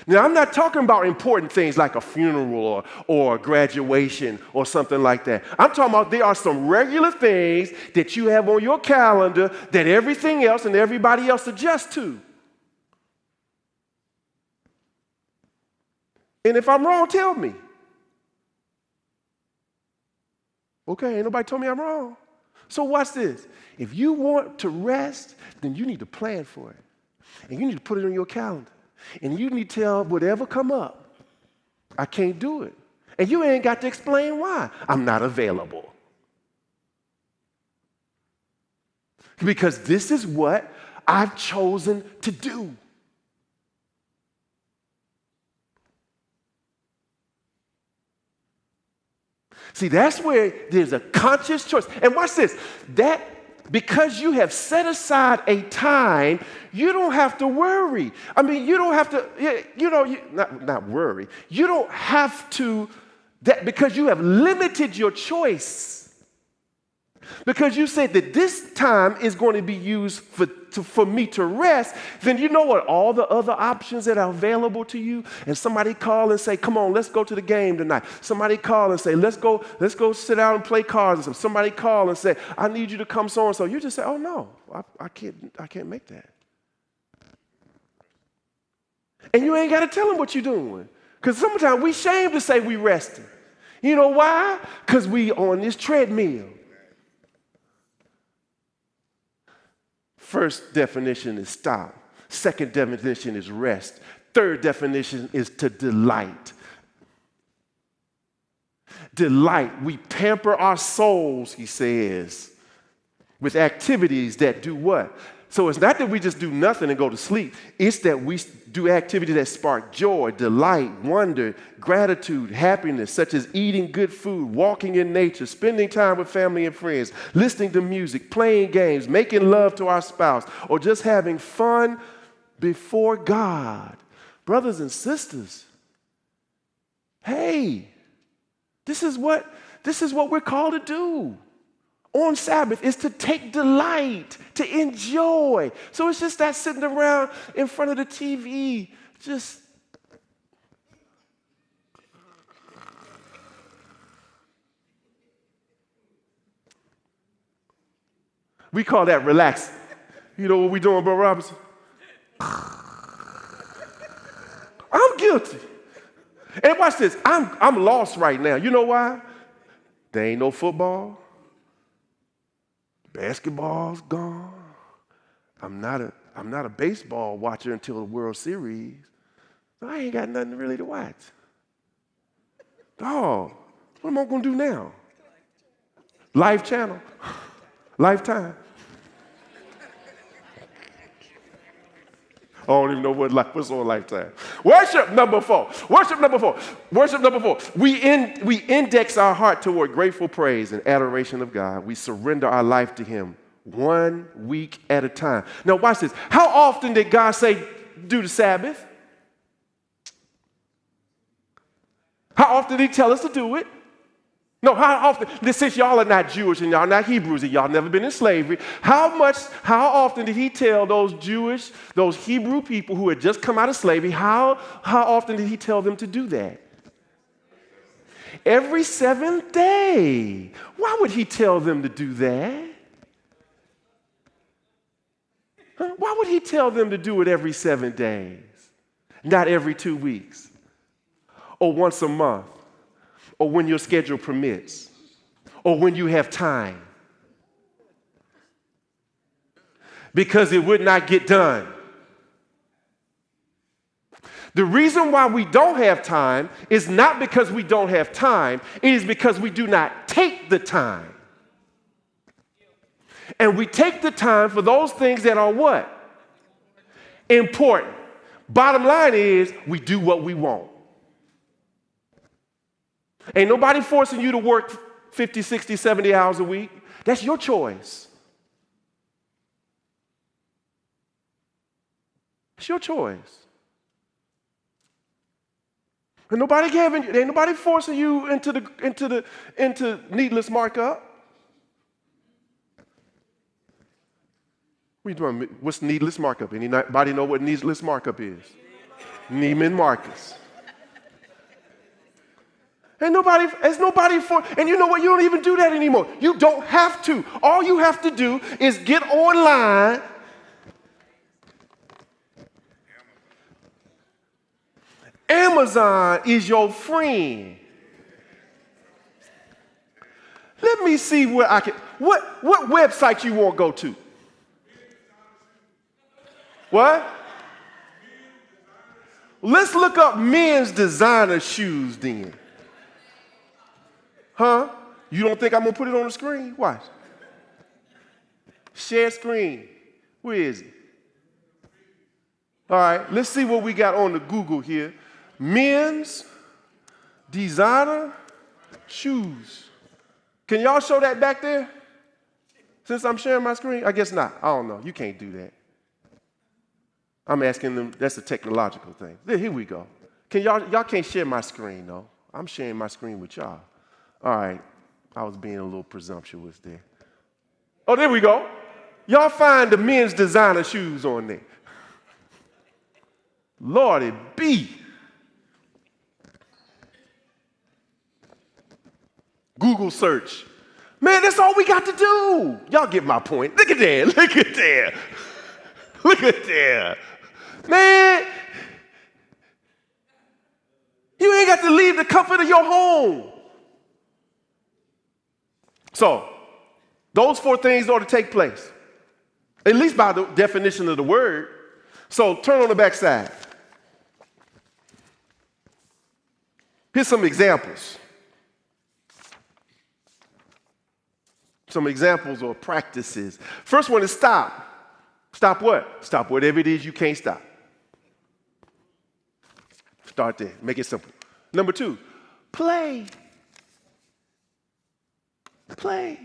Now, I'm not talking about important things like a funeral or graduation or something like that. I'm talking about there are some regular things that you have on your calendar that everything else and everybody else adjusts to. And if I'm wrong, tell me. Okay, ain't nobody told me I'm wrong. So watch this. If you want to rest, then you need to plan for it. And you need to put it on your calendar. And you need to tell whatever come up, I can't do it. And you ain't got to explain why. I'm not available. Because this is what I've chosen to do. See, that's where there's a conscious choice. And watch this. That because you have set aside a time, you don't have to worry. I mean, you don't have to, not worry. You don't have to, that because you have limited your choice. Because you said that this time is going to be used for me to rest, then you know what? All the other options that are available to you, and somebody call and say, come on, let's go to the game tonight. Somebody call and say, let's go sit down and play cards. And somebody call and say, I need you to come so and so. You just say, oh no, I can't make that. And you ain't got to tell them what you're doing. Because sometimes we shame to say we resting. You know why? Because we on this treadmill. First definition is stop. Second definition is rest. Third definition is to delight. Delight. We pamper our souls, he says, with activities that do what? So it's not that we just do nothing and go to sleep. It's that we do activities that spark joy, delight, wonder, gratitude, happiness, such as eating good food, walking in nature, spending time with family and friends, listening to music, playing games, making love to our spouse, or just having fun before God. Brothers and sisters, hey, this is what we're called to do. On Sabbath is to take delight, to enjoy. So it's just that sitting around in front of the TV, just we call that relaxing. You know what we doing, Bro Robinson? I'm guilty. And watch this. I'm lost right now. You know why? There ain't no football. Basketball's gone. I'm not a baseball watcher until the World Series. So I ain't got nothing really to watch. Oh, what am I going to do now? Life Channel. Lifetime. I don't even know what's on Lifetime. Worship number four. We index our heart toward grateful praise and adoration of God. We surrender our life to him 1 week at a time. Now watch this. How often did God say do the Sabbath? How often did he tell us to do it? No, how often, since y'all are not Jewish and y'all not Hebrews and y'all never been in slavery, how often did he tell those Hebrew people who had just come out of slavery, how often did he tell them to do that? Every seventh day. Why would he tell them to do that? Why would he tell them to do it every 7 days? Not every 2 weeks or once a month? Or when your schedule permits, or when you have time. Because it would not get done. The reason why we don't have time is not because we don't have time, it is because we do not take the time. And we take the time for those things that are what? Important. Bottom line is, we do what we want. Ain't nobody forcing you to work 50, 60, 70 hours a week. That's your choice. It's your choice. And ain't nobody forcing you into needless markup. What's needless markup? Anybody know what needless markup is? Neiman Marcus. And you know what? You don't even do that anymore. You don't have to. All you have to do is get online Amazon is your friend. Let me see where I can, what website you want to go to? What? Let's look up men's designer shoes then. Huh? You don't think I'm going to put it on the screen? Watch. Share screen. Where is it? All right, let's see what we got on the Google here. Men's designer shoes. Can y'all show that back there? Since I'm sharing my screen? I guess not. I don't know. You can't do that. I'm asking them, that's a technological thing. Here we go. Y'all can't share my screen, though. I'm sharing my screen with y'all. All right. I was being a little presumptuous there. Oh, there we go. Y'all find the men's designer shoes on there. Lordy B. Google search. Man, that's all we got to do. Y'all get my point. Look at there. Look at there. Look at there. Man, you ain't got to leave the comfort of your home. So, those 4 things ought to take place, at least by the definition of the word. So, turn on the back side. Here's some examples. Some examples or practices. First one is stop. Stop what? Stop whatever it is you can't stop. Start there. Make it simple. Number 2, play. Play.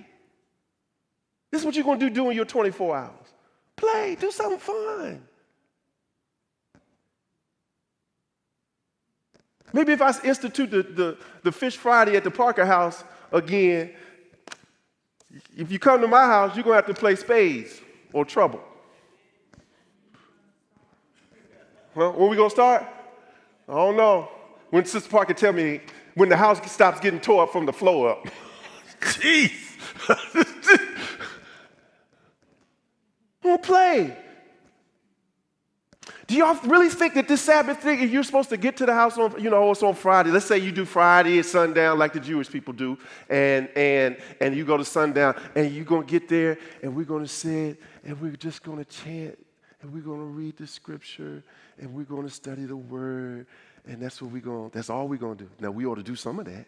This is what you're going to do during your 24 hours. Play. Do something fun. Maybe if I institute the Fish Friday at the Parker House again, if you come to my house, you're going to have to play spades or trouble. Well, when we going to start? I don't know. When Sister Parker tell me when the house stops getting tore up from the floor up. Jeez. We'll play. Do y'all really think that this Sabbath thing, you're supposed to get to the house on, it's on Friday. Let's say you do Friday at sundown like the Jewish people do, and you go to sundown, and you're going to get there, and we're going to sit, and we're just going to chant, and we're going to read the scripture, and we're going to study the word, and that's all we're going to do. Now, we ought to do some of that.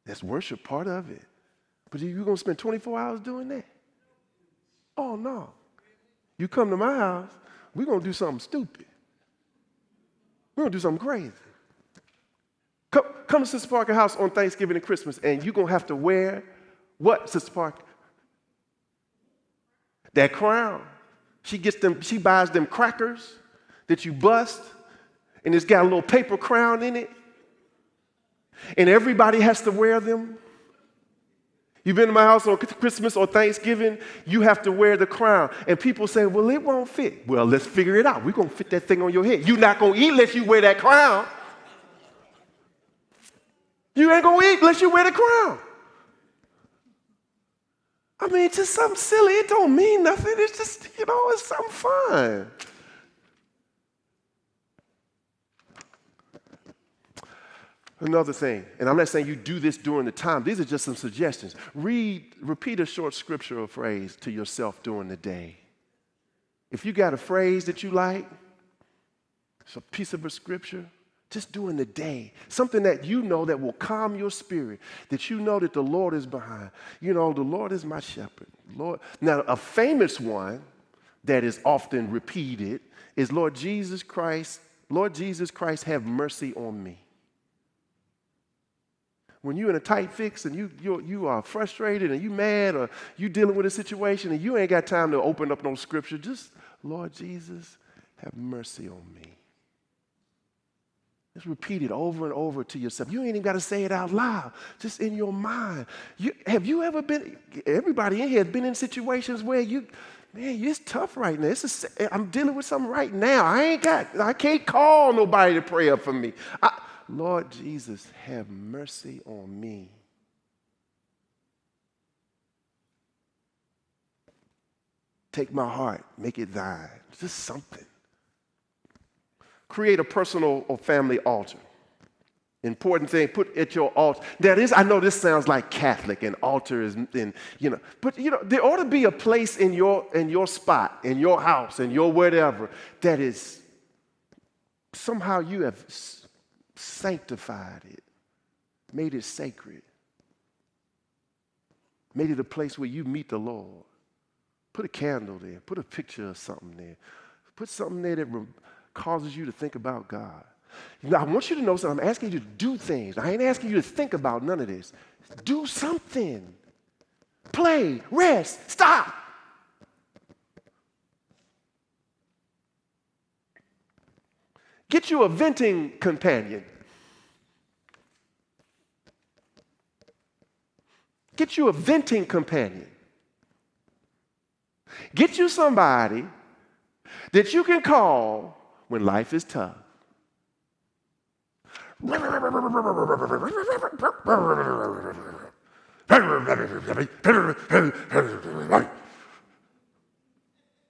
That's worship, part of it. But you're going to spend 24 hours doing that? Oh, no. You come to my house, we're going to do something stupid. We're going to do something crazy. Come to Sister Parker's house on Thanksgiving and Christmas, and you're going to have to wear what, Sister Parker? That crown. She buys them crackers that you bust, and it's got a little paper crown in it. And everybody has to wear them. You've been to my house on Christmas or Thanksgiving, you have to wear the crown. And people say, well, it won't fit. Well, let's figure it out. We're going to fit that thing on your head. You're not going to eat unless you wear that crown. You ain't going to eat unless you wear the crown. I mean, just something silly. It don't mean nothing. It's just, it's something fun. Another thing, and I'm not saying you do this during the time. These are just some suggestions. Repeat a short scripture or phrase to yourself during the day. If you got a phrase that you like, it's a piece of a scripture, just during the day. Something that you know that will calm your spirit, that you know that the Lord is behind. The Lord is my shepherd. Lord. Now, a famous one that is often repeated is, Lord Jesus Christ, have mercy on me. When you're in a tight fix and you are frustrated and you mad or you dealing with a situation and you ain't got time to open up no scripture, just, Lord Jesus, have mercy on me. Just repeat it over and over to yourself. You ain't even got to say it out loud, just in your mind. Have you ever been, everybody in here has been in situations where it's tough right now. I'm dealing with something right now. I can't call nobody to pray up for me. Lord Jesus, have mercy on me. Take my heart, make it thine. Just something. Create a personal or family altar. Important thing, put at your altar. I know this sounds like Catholic and altar is, but there ought to be a place in your spot, in your house, in your whatever, that is somehow you have sanctified it, made it sacred, made it a place where you meet the Lord. Put a candle there, put a picture of something there, put something there that causes you to think about God. I want you to know something. I'm asking you to do things. I ain't asking you to think about none of this. Do something. Play, rest, stop. Get you a venting companion. Get you a venting companion. Get you somebody that you can call when life is tough.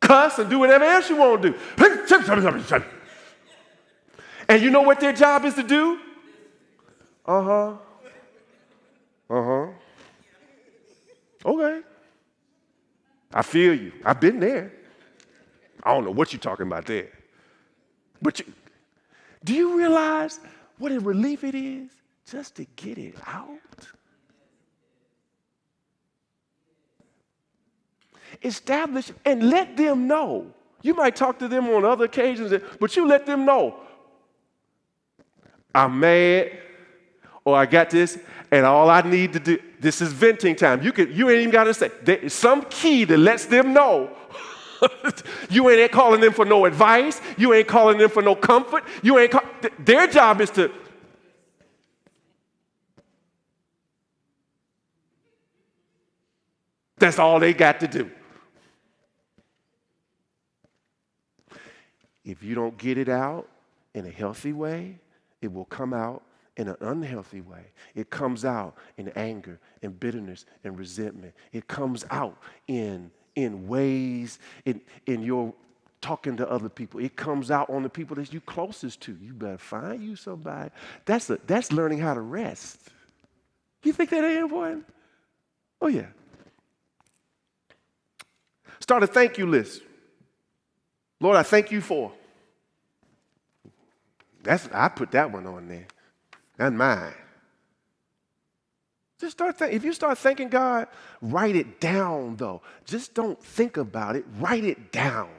Cuss and do whatever else you want to do. And you know what their job is to do? Okay. I feel you. I've been there. I don't know what you're talking about there. But do you realize what a relief it is just to get it out? Establish and let them know. You might talk to them on other occasions, but you let them know. I'm mad, or I got this, and all I need to do, this is venting time. You ain't even got to say. There's some key that lets them know. You ain't calling them for no advice. You ain't calling them for no comfort. Their job is to. That's all they got to do. If you don't get it out in a healthy way, it will come out in an unhealthy way. It comes out in anger and bitterness and resentment. It comes out in ways in your talking to other people. It comes out on the people that you're closest to. You better find you somebody. That's learning how to rest. You think that ain't important? Oh, yeah. Start a thank you list. Lord, I thank you for. I put that one on there. That's mine. Just if you start thanking God, write it down, though. Just don't think about it. Write it down.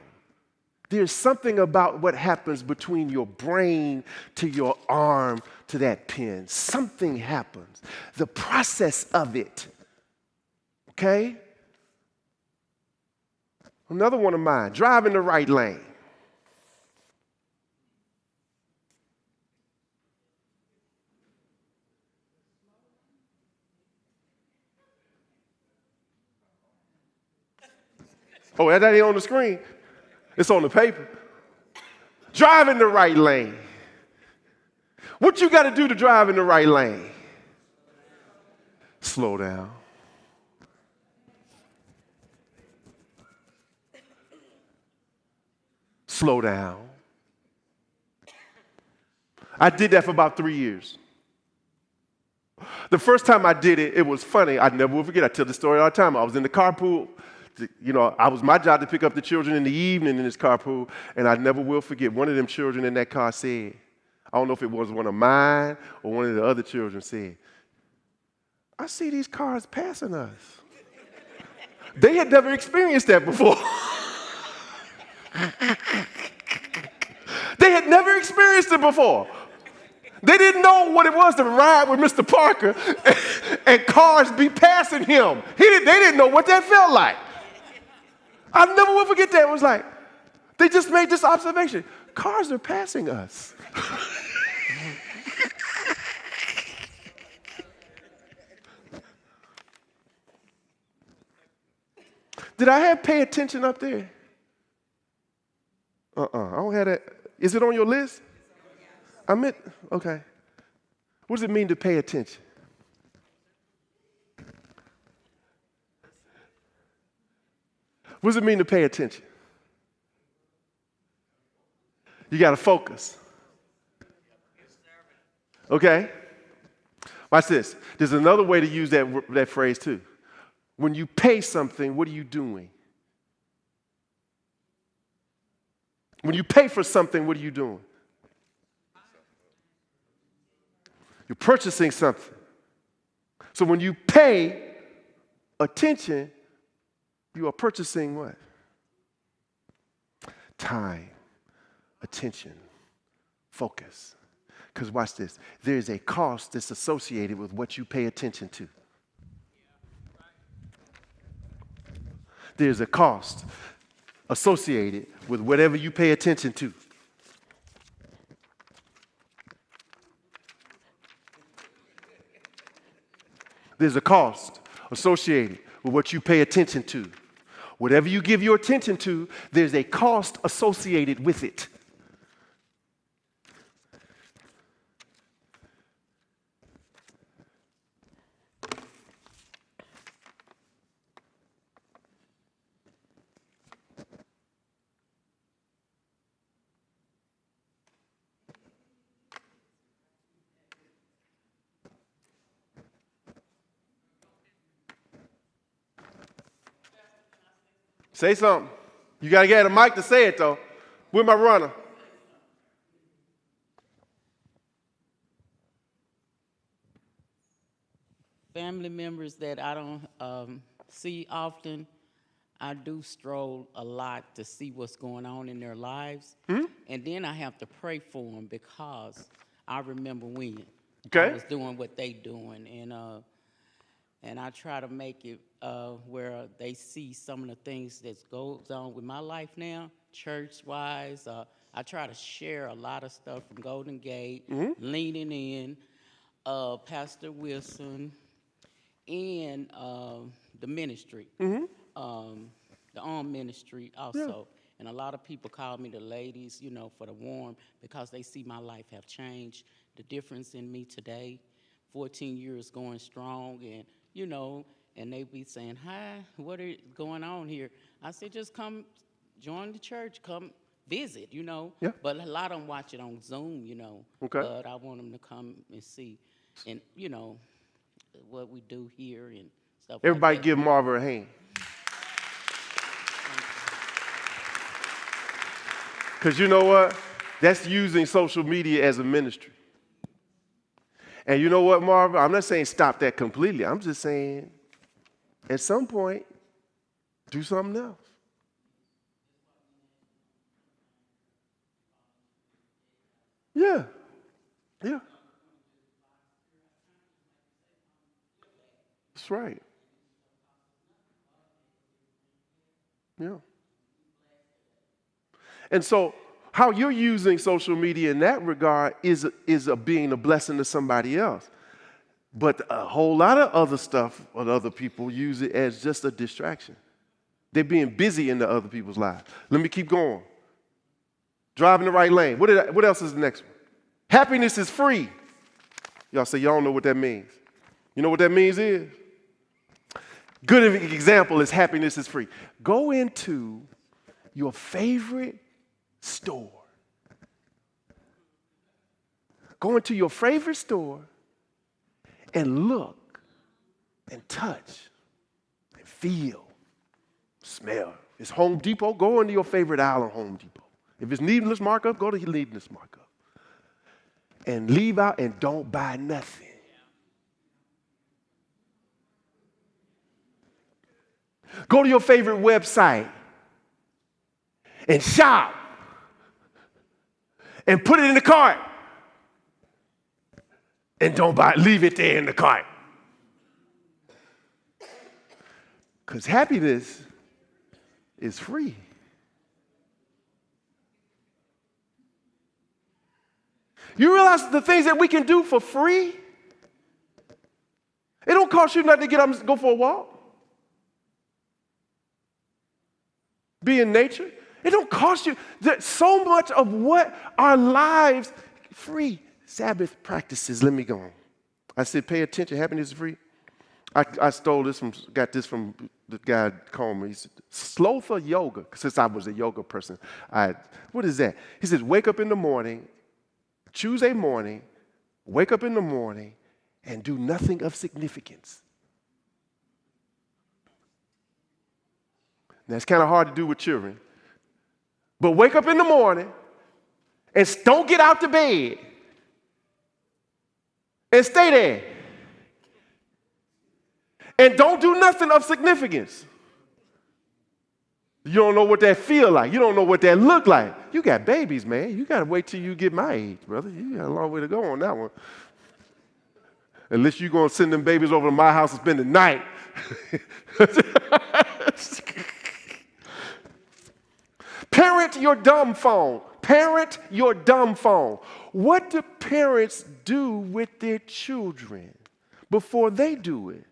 There's something about what happens between your brain to your arm to that pen. Something happens. The process of it. Okay? Another one of mine, drive in the right lane. Oh, that ain't on the screen. It's on the paper. Drive in the right lane. What you got to do to drive in the right lane? Slow down. Slow down. I did that for about 3 years. The first time I did it, it was funny. I never will forget. I tell the story all the time. I was in the carpool. I was my job to pick up the children in the evening in this carpool, and I never will forget. One of them children in that car said, I don't know if it was one of mine or one of the other children said, I see these cars passing us. They had never experienced that before. They had never experienced it before. They didn't know what it was to ride with Mr. Parker and cars be passing him. They didn't know what that felt like. I never will forget that. It was like, they just made this observation. Cars are passing us. Did I have pay attention up there? I don't have that. Is it on your list? Okay. What does it mean to pay attention? What does it mean to pay attention? You got to focus. Okay? Watch this. There's another way to use that phrase too. When you pay something, what are you doing? When you pay for something, what are you doing? You're purchasing something. So when you pay attention, you are purchasing what? Time, attention, focus. Because watch this. There is a cost that's associated with what you pay attention to. There's a cost associated with whatever you pay attention to. There's a cost associated with what you pay attention to. Whatever you give your attention to, there's a cost associated with it. Say something. You got to get a mic to say it, though. Where's my runner?
Family members that I don't see often, I do stroll a lot to see what's going on in their lives. And then I have to pray for them because I remember when I was doing what they doing. And I try to make it where they see some of the things that goes on with my life now, church-wise. I try to share a lot of stuff from Golden Gate, Leaning In, Pastor Wilson, and the ministry, the armed ministry also. Yeah. And a lot of people call me the ladies, you know, for the warm, because they see my life have changed, the difference in me today, 14 years going strong, and you know, and they be saying, hi, what is going on here? I said, just come join the church, come visit, you know. Yeah. But a lot of them watch it on Zoom, you know. Okay. But I want them to come and see, and, you know, what we do here and stuff.
Everybody
like that.
give Marva a hand. Because you know what? That's using social media as a ministry. And you know what, Marva? I'm not saying stop that completely. I'm just saying at some point, do something else. Yeah. Yeah. That's right. Yeah. And so how you're using social media in that regard is being a blessing to somebody else. But a whole lot of other stuff, or other people use it as just a distraction. They're being busy in the other people's lives. Let me keep going. Driving the right lane. What else is the next one? Happiness is free. Y'all say y'all don't know what that means. You know what that means is? Good example is happiness is free. Go into your favorite store. Go into your favorite store and look and touch and feel, smell. It's Home Depot, go into your favorite aisle of Home Depot. If it's needless markup, go to your needless markup. And leave out and don't buy nothing. Go to your favorite website and shop and put it in the cart. And don't buy it, leave it there in the cart. Because happiness is free. You realize the things that we can do for free? It don't cost you nothing to get up and go for a walk. Be in nature. It don't cost you. So much of what our lives, free. Sabbath practices, let me go on. I said, pay attention, happiness is free. I stole this got this from the guy called me. He said, Slothful yoga, since I was a yoga person. What is that? He says, wake up in the morning, choose a morning wake up in the morning and do nothing of significance. Now, it's kind of hard to do with children. But wake up in the morning and don't get out the bed and stay there. And don't do nothing of significance. You don't know what that feel like. You don't know what that look like. You got babies, man. You got to wait till you get my age, brother. You got a long way to go on that one. Unless you're going to send them babies over to my house and spend the night. Parent your dumb phone. Parent your dumb phone. What do parents do with their children before they do it?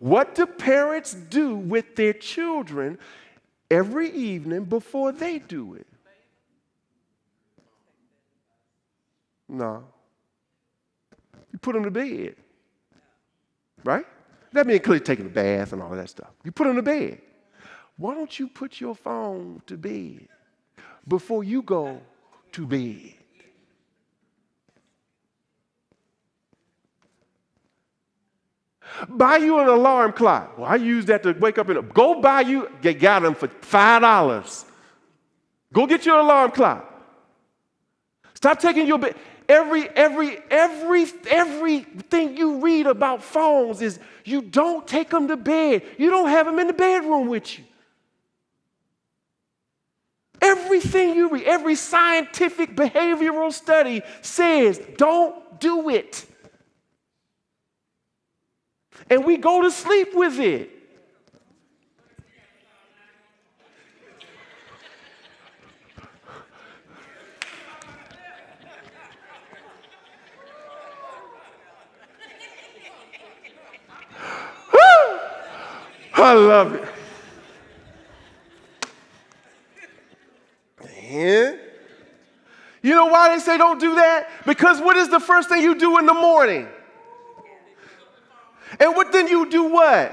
What do parents do with their children every evening before they do it? No. You put them to bed. Right? That means clearly taking a bath and all of that stuff. You put them to bed. Why don't you put your phone to bed before you go to bed? Buy you an alarm clock. Well, I use that to wake up go buy you, they got them for $5. Go get your alarm clock. Stop taking your bed. Everything you read about phones is you don't take them to bed. You don't have them in the bedroom with you. Everything you read, every scientific behavioral study says don't do it. And we go to sleep with it. I love it. And you know why they say don't do that? Because what is the first thing you do in the morning? And then you do what?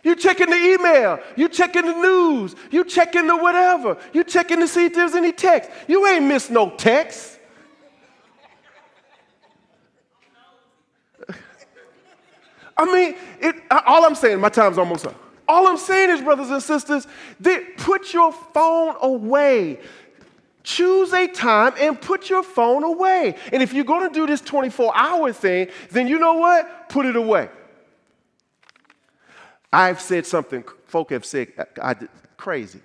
You checking the email. You checking the news. You checking the whatever. You checking to see if there's any text. You ain't missed no text. I mean, all I'm saying, my time's almost up. All I'm saying is, brothers and sisters, put your phone away. Choose a time and put your phone away. And if you're going to do this 24-hour thing, then you know what? Put it away. I've said something folk have said crazy.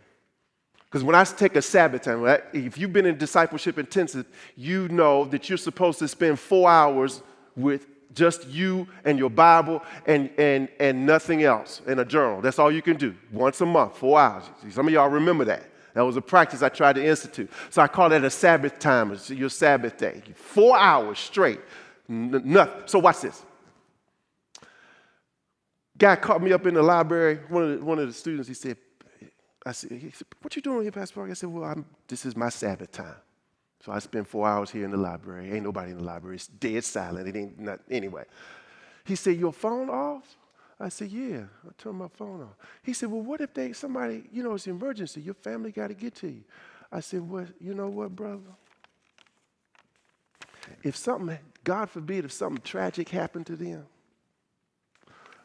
Because when I take a Sabbath time, if you've been in discipleship intensive, you know that you're supposed to spend 4 hours with just you and your Bible and nothing else in a journal. That's all you can do. Once a month, 4 hours. Some of y'all remember that. That was a practice I tried to institute. So I call that a Sabbath time. It's your Sabbath day. 4 hours straight. Nothing. So watch this. Guy caught me up in the library. One of the students, he said, what you doing here, Pastor Park? I said, well, this is my Sabbath time. So I spend 4 hours here in the library. Ain't nobody in the library. It's dead silent. It ain't not, anyway. He said, your phone off? I said, yeah, I turned my phone off. He said, well, what if somebody, it's an emergency. Your family got to get to you. I said, well, you know what, brother? If something, God forbid, if something tragic happened to them,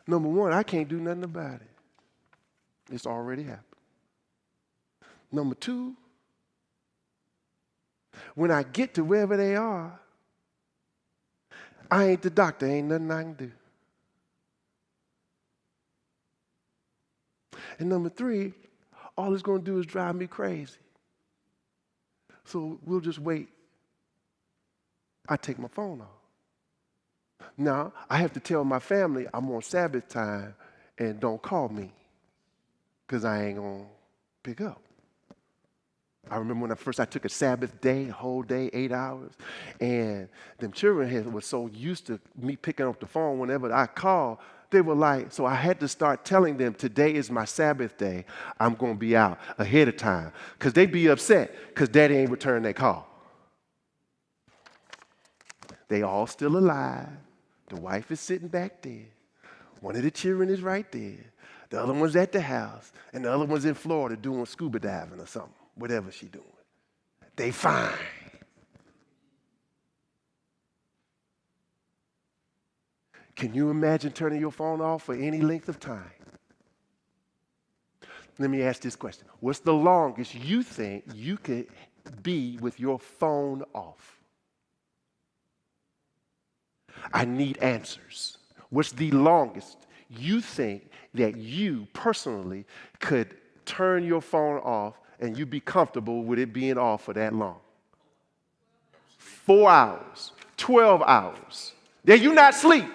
number one, I can't do nothing about it. It's already happened. Number two, when I get to wherever they are, I ain't the doctor. Ain't nothing I can do. And number three, all it's going to do is drive me crazy. So we'll just wait. I take my phone off. Now, I have to tell my family I'm on Sabbath time and don't call me because I ain't going to pick up. I remember when I took a Sabbath day, a whole day, 8 hours, and them children were so used to me picking up the phone whenever I called, they were like, so I had to start telling them, today is my Sabbath day. I'm going to be out ahead of time. Because they'd be upset because daddy ain't returned their call. They all still alive. The wife is sitting back there. One of the children is right there. The other one's at the house, and the other one's in Florida doing scuba diving or something, whatever she's doing. They fine. Can you imagine turning your phone off for any length of time? Let me ask this question. What's the longest you think you could be with your phone off? I need answers. What's the longest you think that you personally could turn your phone off and you be comfortable with it being off for that long? 4 hours, 12 hours. Then you not sleep.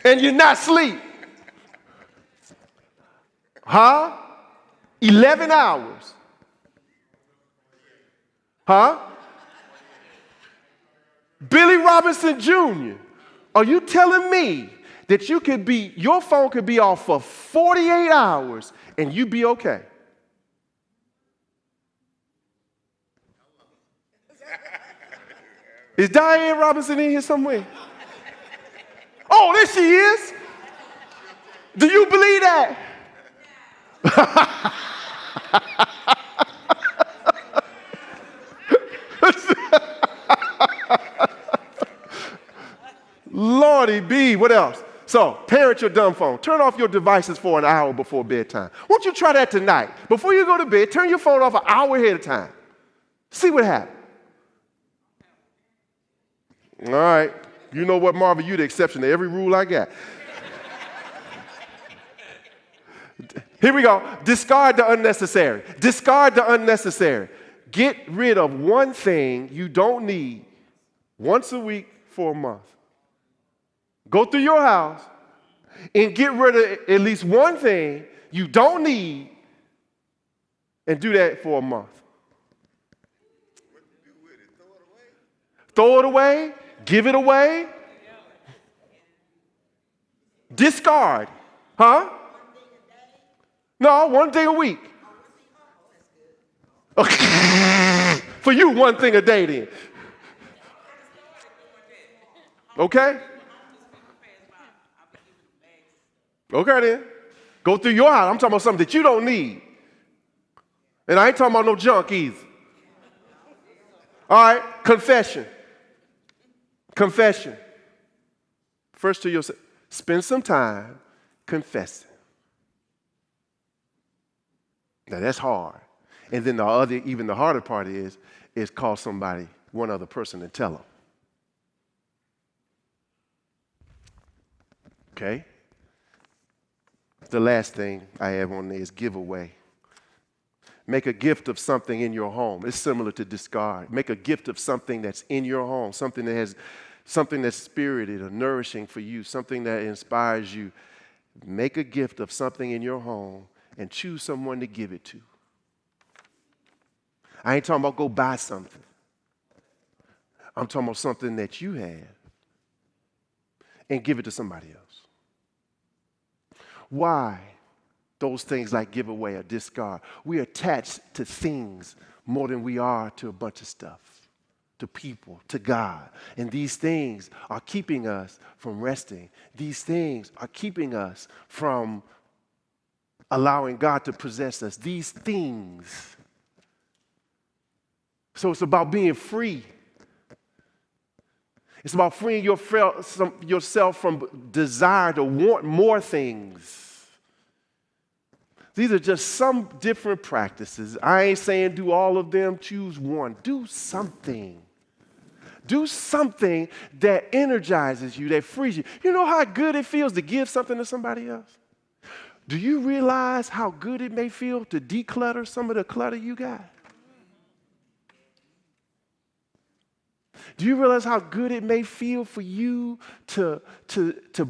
And you're not asleep. Huh? 11 hours. Huh? Billy Robinson Jr., are you telling me that your phone could be off for 48 hours and you be okay? Is Diane Robinson in here somewhere? Oh, there she is. Do you believe that? Lordy B, what else? So, parent your dumb phone. Turn off your devices for an hour before bedtime. Won't you try that tonight? Before you go to bed, turn your phone off an hour ahead of time. See what happens. All right. You know what, Marvin? You're the exception to every rule I got. Here we go. Discard the unnecessary. Discard the unnecessary. Get rid of one thing you don't need once a week for a month. Go through your house and get rid of at least one thing you don't need and do that for a month. Throw it away. Give it away. Discard. Huh? No, one thing a week. Okay. For you, one thing a day then. Okay? Okay then. Go through your house. I'm talking about something that you don't need. And I ain't talking about no junk either. All right, confession. Confession. First to yourself, spend some time confessing. Now that's hard. And then even the harder part is call somebody, one other person, and tell them. Okay? The last thing I have on there is give away. Make a gift of something in your home. It's similar to discard. Make a gift of something that's in your home, something that's spirited or nourishing for you, something that inspires you. Make a gift of something in your home and choose someone to give it to. I ain't talking about go buy something. I'm talking about something that you have and give it to somebody else. Why? Those things like give away or discard. We're attached to things more than we are to a bunch of stuff, to people, to God. And these things are keeping us from resting. These things are keeping us from allowing God to possess us. These things. So it's about being free. It's about freeing yourself from desire to want more things. These are just some different practices. I ain't saying do all of them, choose one. Do something. Do something that energizes you, that frees you. You know how good it feels to give something to somebody else? Do you realize how good it may feel to declutter some of the clutter you got? Do you realize how good it may feel for you to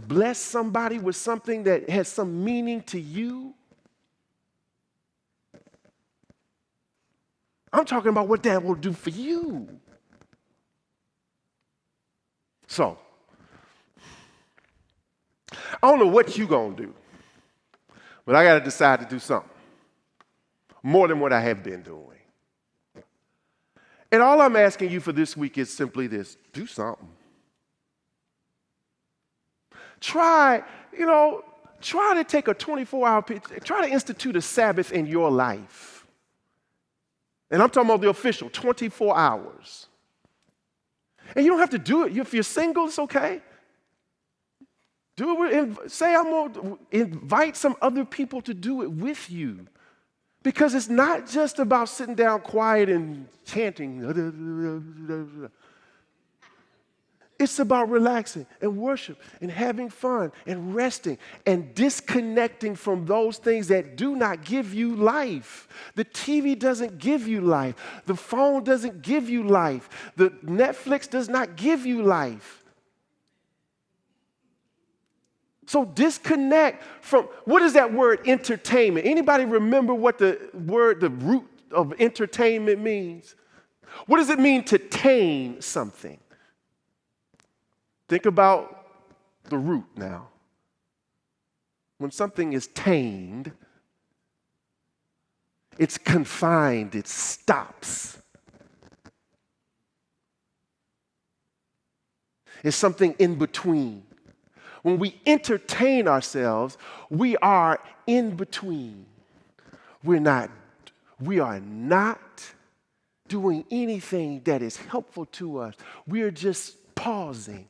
bless somebody with something that has some meaning to you? I'm talking about what that will do for you. So, I don't know what you're going to do, but I got to decide to do something more than what I have been doing. And all I'm asking you for this week is simply this: do something. Try to take a 24-hour period, try to institute a Sabbath in your life. And I'm talking about the official, 24 hours. And you don't have to do it. If you're single, it's okay. Do it. Say I'm going to invite some other people to do it with you. Because it's not just about sitting down quiet and chanting. It's about relaxing and worship and having fun and resting and disconnecting from those things that do not give you life. The TV doesn't give you life. The phone doesn't give you life. The Netflix does not give you life. So disconnect from, what is that word, entertainment? Anybody remember what the root of entertainment means? What does it mean to tame something? Think about the root now. When something is tamed, it's confined, it stops. It's something in between. When we entertain ourselves, we are in between. We are not doing anything that is helpful to us. We are just pausing.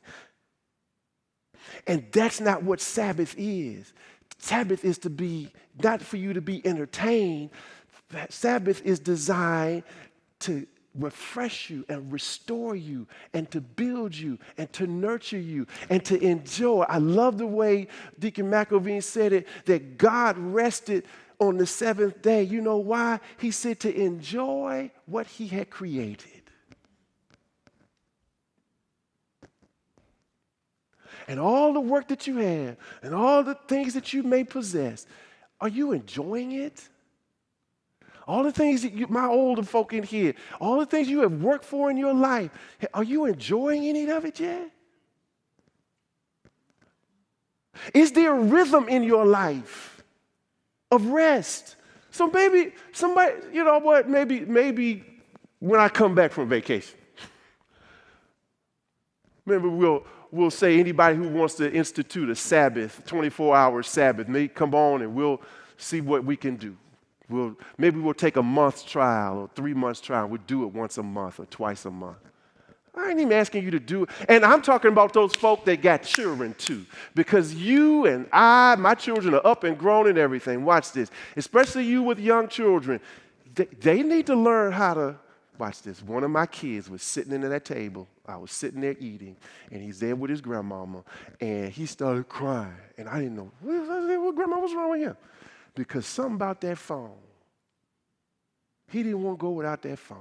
And that's not what Sabbath is. Sabbath is to be, not for you to be entertained. Sabbath is designed to refresh you and restore you and to build you and to nurture you and to enjoy. I love the way Deacon McElveen said it, that God rested on the seventh day. You know why? He said to enjoy what he had created. And all the work that you have and all the things that you may possess, are you enjoying it? All the things that my older folk in here, all the things you have worked for in your life, are you enjoying any of it yet? Is there a rhythm in your life of rest? So maybe somebody, you know what, maybe when I come back from vacation, maybe we'll say anybody who wants to institute a Sabbath, 24-hour Sabbath, may come on and we'll see what we can do. Maybe we'll take a month's trial or 3 months trial. We'll do it once a month or twice a month. I ain't even asking you to do it. And I'm talking about those folk that got children too. Because you and my children are up and grown and everything. Watch this. Especially you with young children. They need to learn how to, watch this. One of my kids was sitting at that table. I was sitting there eating, and he's there with his grandmama, and he started crying. And I didn't know, what grandma, what's wrong with him? Because something about that phone. He didn't want to go without that phone.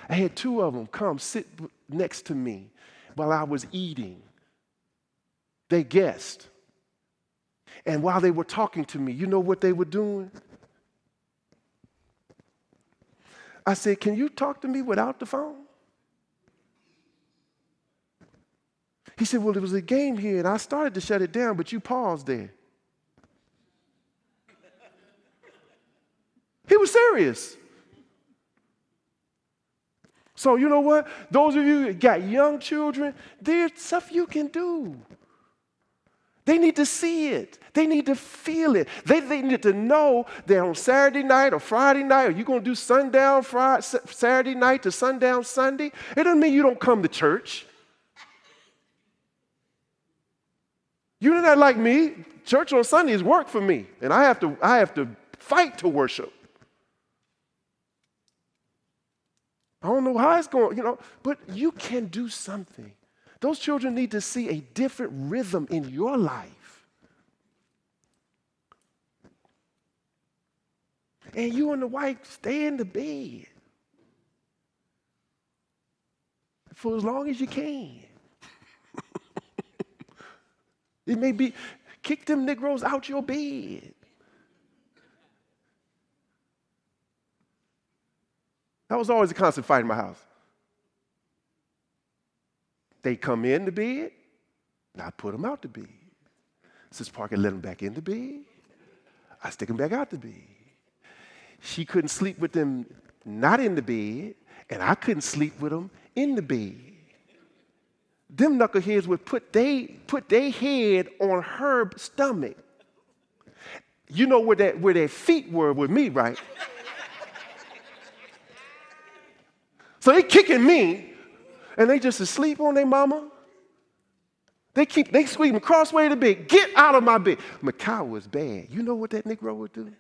I had 2 of them come sit next to me while I was eating. They guessed. And while they were talking to me, you know what they were doing? I said, can you talk to me without the phone? He said, well, there was a game here, and I started to shut it down, but you paused there. He was serious. So you know what? Those of you that got young children, there's stuff you can do. They need to see it. They need to feel it. They need to know that on Saturday night or Friday night, are you going to do sundown Saturday night to sundown Sunday? It doesn't mean you don't come to church. You're not like me. Church on Sunday is work for me, and I have to fight to worship. I don't know how it's going, but you can do something. Those children need to see a different rhythm in your life. And you and the wife stay in the bed for as long as you can. It may be kick them Negroes out your bed. That was always a constant fight in my house. They come in the bed, and I put them out the bed. Sister Parker let them back in the bed. I stick them back out the bed. She couldn't sleep with them not in the bed, and I couldn't sleep with them in the bed. them knuckleheads would put their head on her stomach. You know where their feet were with me, right? So they kicking me, and they just asleep on their mama. They squeezing crossway the bed. Get out of my bed. Mikhail was bad. You know what that Negro would do?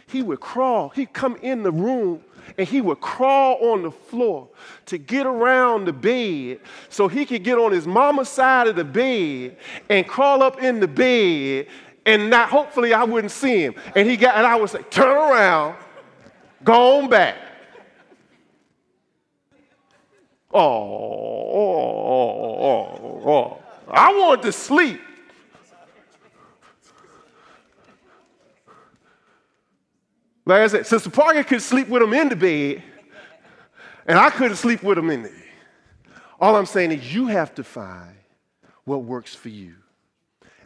He would crawl. He'd come in the room, and he would crawl on the floor to get around the bed so he could get on his mama's side of the bed and crawl up in the bed, and hopefully I wouldn't see him. And I would say, turn around, go on back. I wanted to sleep. Like I said, Sister Parker could sleep with him in the bed, and I couldn't sleep with him in the bed. All I'm saying is you have to find what works for you.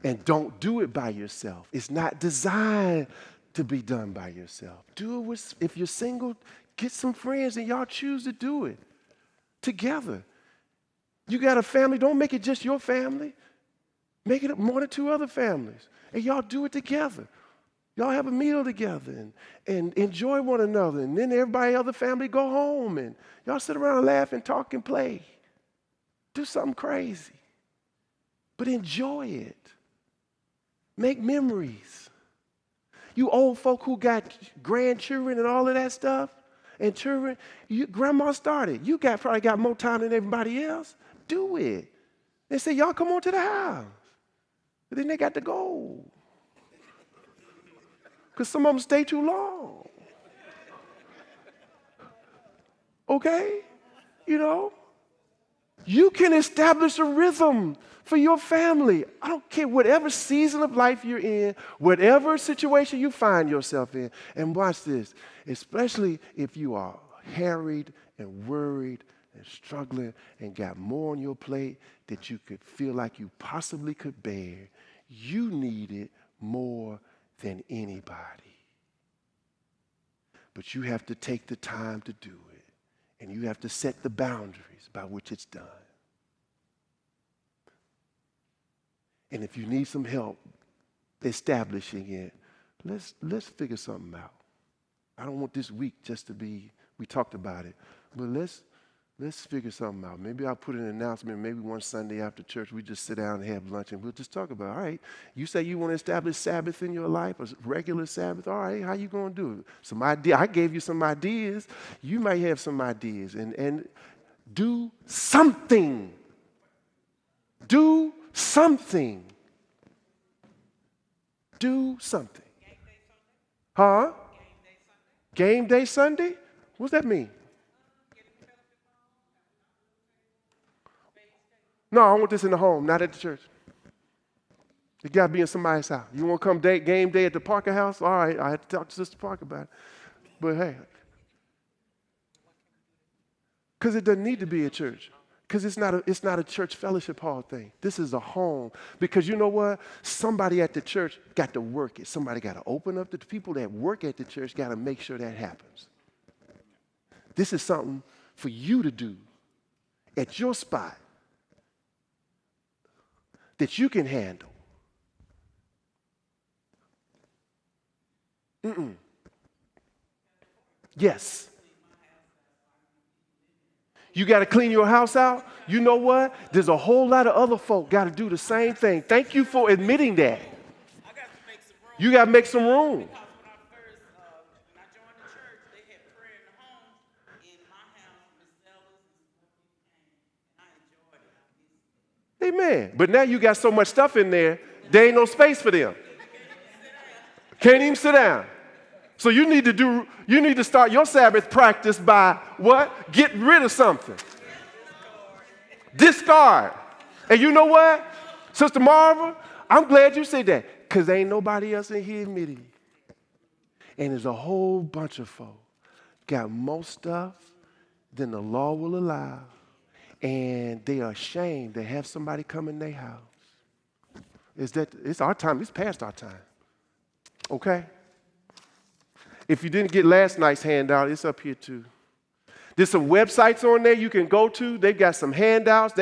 And don't do it by yourself. It's not designed to be done by yourself. Do it if you're single, get some friends and y'all choose to do it together. You got a family, don't make it just your family. Make it more than 2 other families. And y'all do it together. Y'all have a meal together and enjoy one another. And then everybody, other family, go home. And y'all sit around and laugh and talk and play. Do something crazy. But enjoy it. Make memories. You old folk who got grandchildren and all of that stuff, and children, grandma started. You probably got more time than everybody else. Do it. They say, y'all come on to the house. But then they got to go. Because some of them stay too long. Okay? You know? You can establish a rhythm for your family. I don't care whatever season of life you're in, whatever situation you find yourself in. And watch this, especially if you are harried and worried and struggling and got more on your plate that you could feel like you possibly could bear. You need it more than anybody. But you have to take the time to do it. And you have to set the boundaries by which it's done. And if you need some help establishing it, let's figure something out. I don't want this week just to be, we talked about it, but let's figure something out. Maybe I'll put an announcement, maybe one Sunday after church, we just sit down and have lunch and we'll just talk about, all right, you say you want to establish Sabbath in your life, a regular Sabbath, all right, how you going to do it? Some idea. I gave you some ideas. You might have some ideas and do something. Do something. Do something. Huh? Game Day Sunday? What's that mean? No, I want this in the home, not at the church. It got to be in somebody's house. You want to come game day at the Parker house? All right, I had to talk to Sister Parker about it. But hey, because it doesn't need to be a church. Because it's not a church fellowship hall thing. This is a home. Because you know what? Somebody at the church got to work it. Somebody got to open up. The people that work at the church got to make sure that happens. This is something for you to do at your spot that you can handle. Yes. You got to clean your house out? You know what? There's a whole lot of other folk got to do the same thing. Thank you for admitting that. You got to make some room. Amen. But now you got so much stuff in there, there ain't no space for them. Can't even sit down. So you need to start your Sabbath practice by what? Get rid of something. Discard. And you know what? Sister Marva, I'm glad you said that, because ain't nobody else in here admitting it. And there's a whole bunch of folk got more stuff than the law will allow. And they are ashamed to have somebody come in their house. It's our time. It's past our time. Okay? If you didn't get last night's handout, it's up here too. There's some websites on there you can go to. They've got some handouts.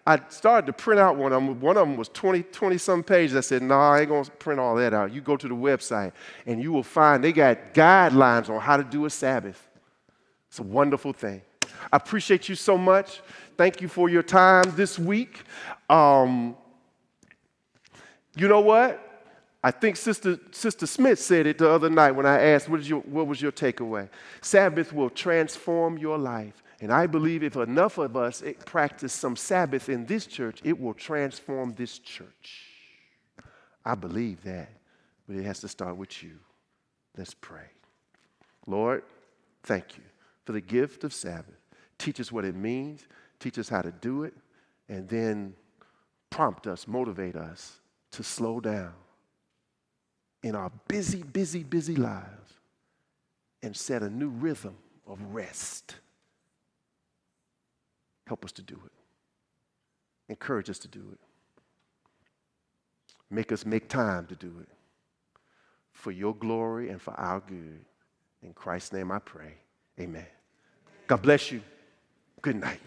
I started to print out one of them. One of them was 20-some pages. I said, no, I ain't going to print all that out. You go to the website, and you will find they got guidelines on how to do a Sabbath. It's a wonderful thing. I appreciate you so much. Thank you for your time this week. You know what? I think Sister Smith said it the other night when I asked, what was your takeaway? Sabbath will transform your life. And I believe if enough of us practice some Sabbath in this church, it will transform this church. I believe that, but it has to start with you. Let's pray. Lord, thank you for the gift of Sabbath. Teach us what it means, teach us how to do it, and then prompt us, motivate us to slow down in our busy, busy, busy lives and set a new rhythm of rest. Help us to do it. Encourage us to do it. Make us make time to do it for your glory and for our good. In Christ's name I pray. Amen. God bless you. Good night.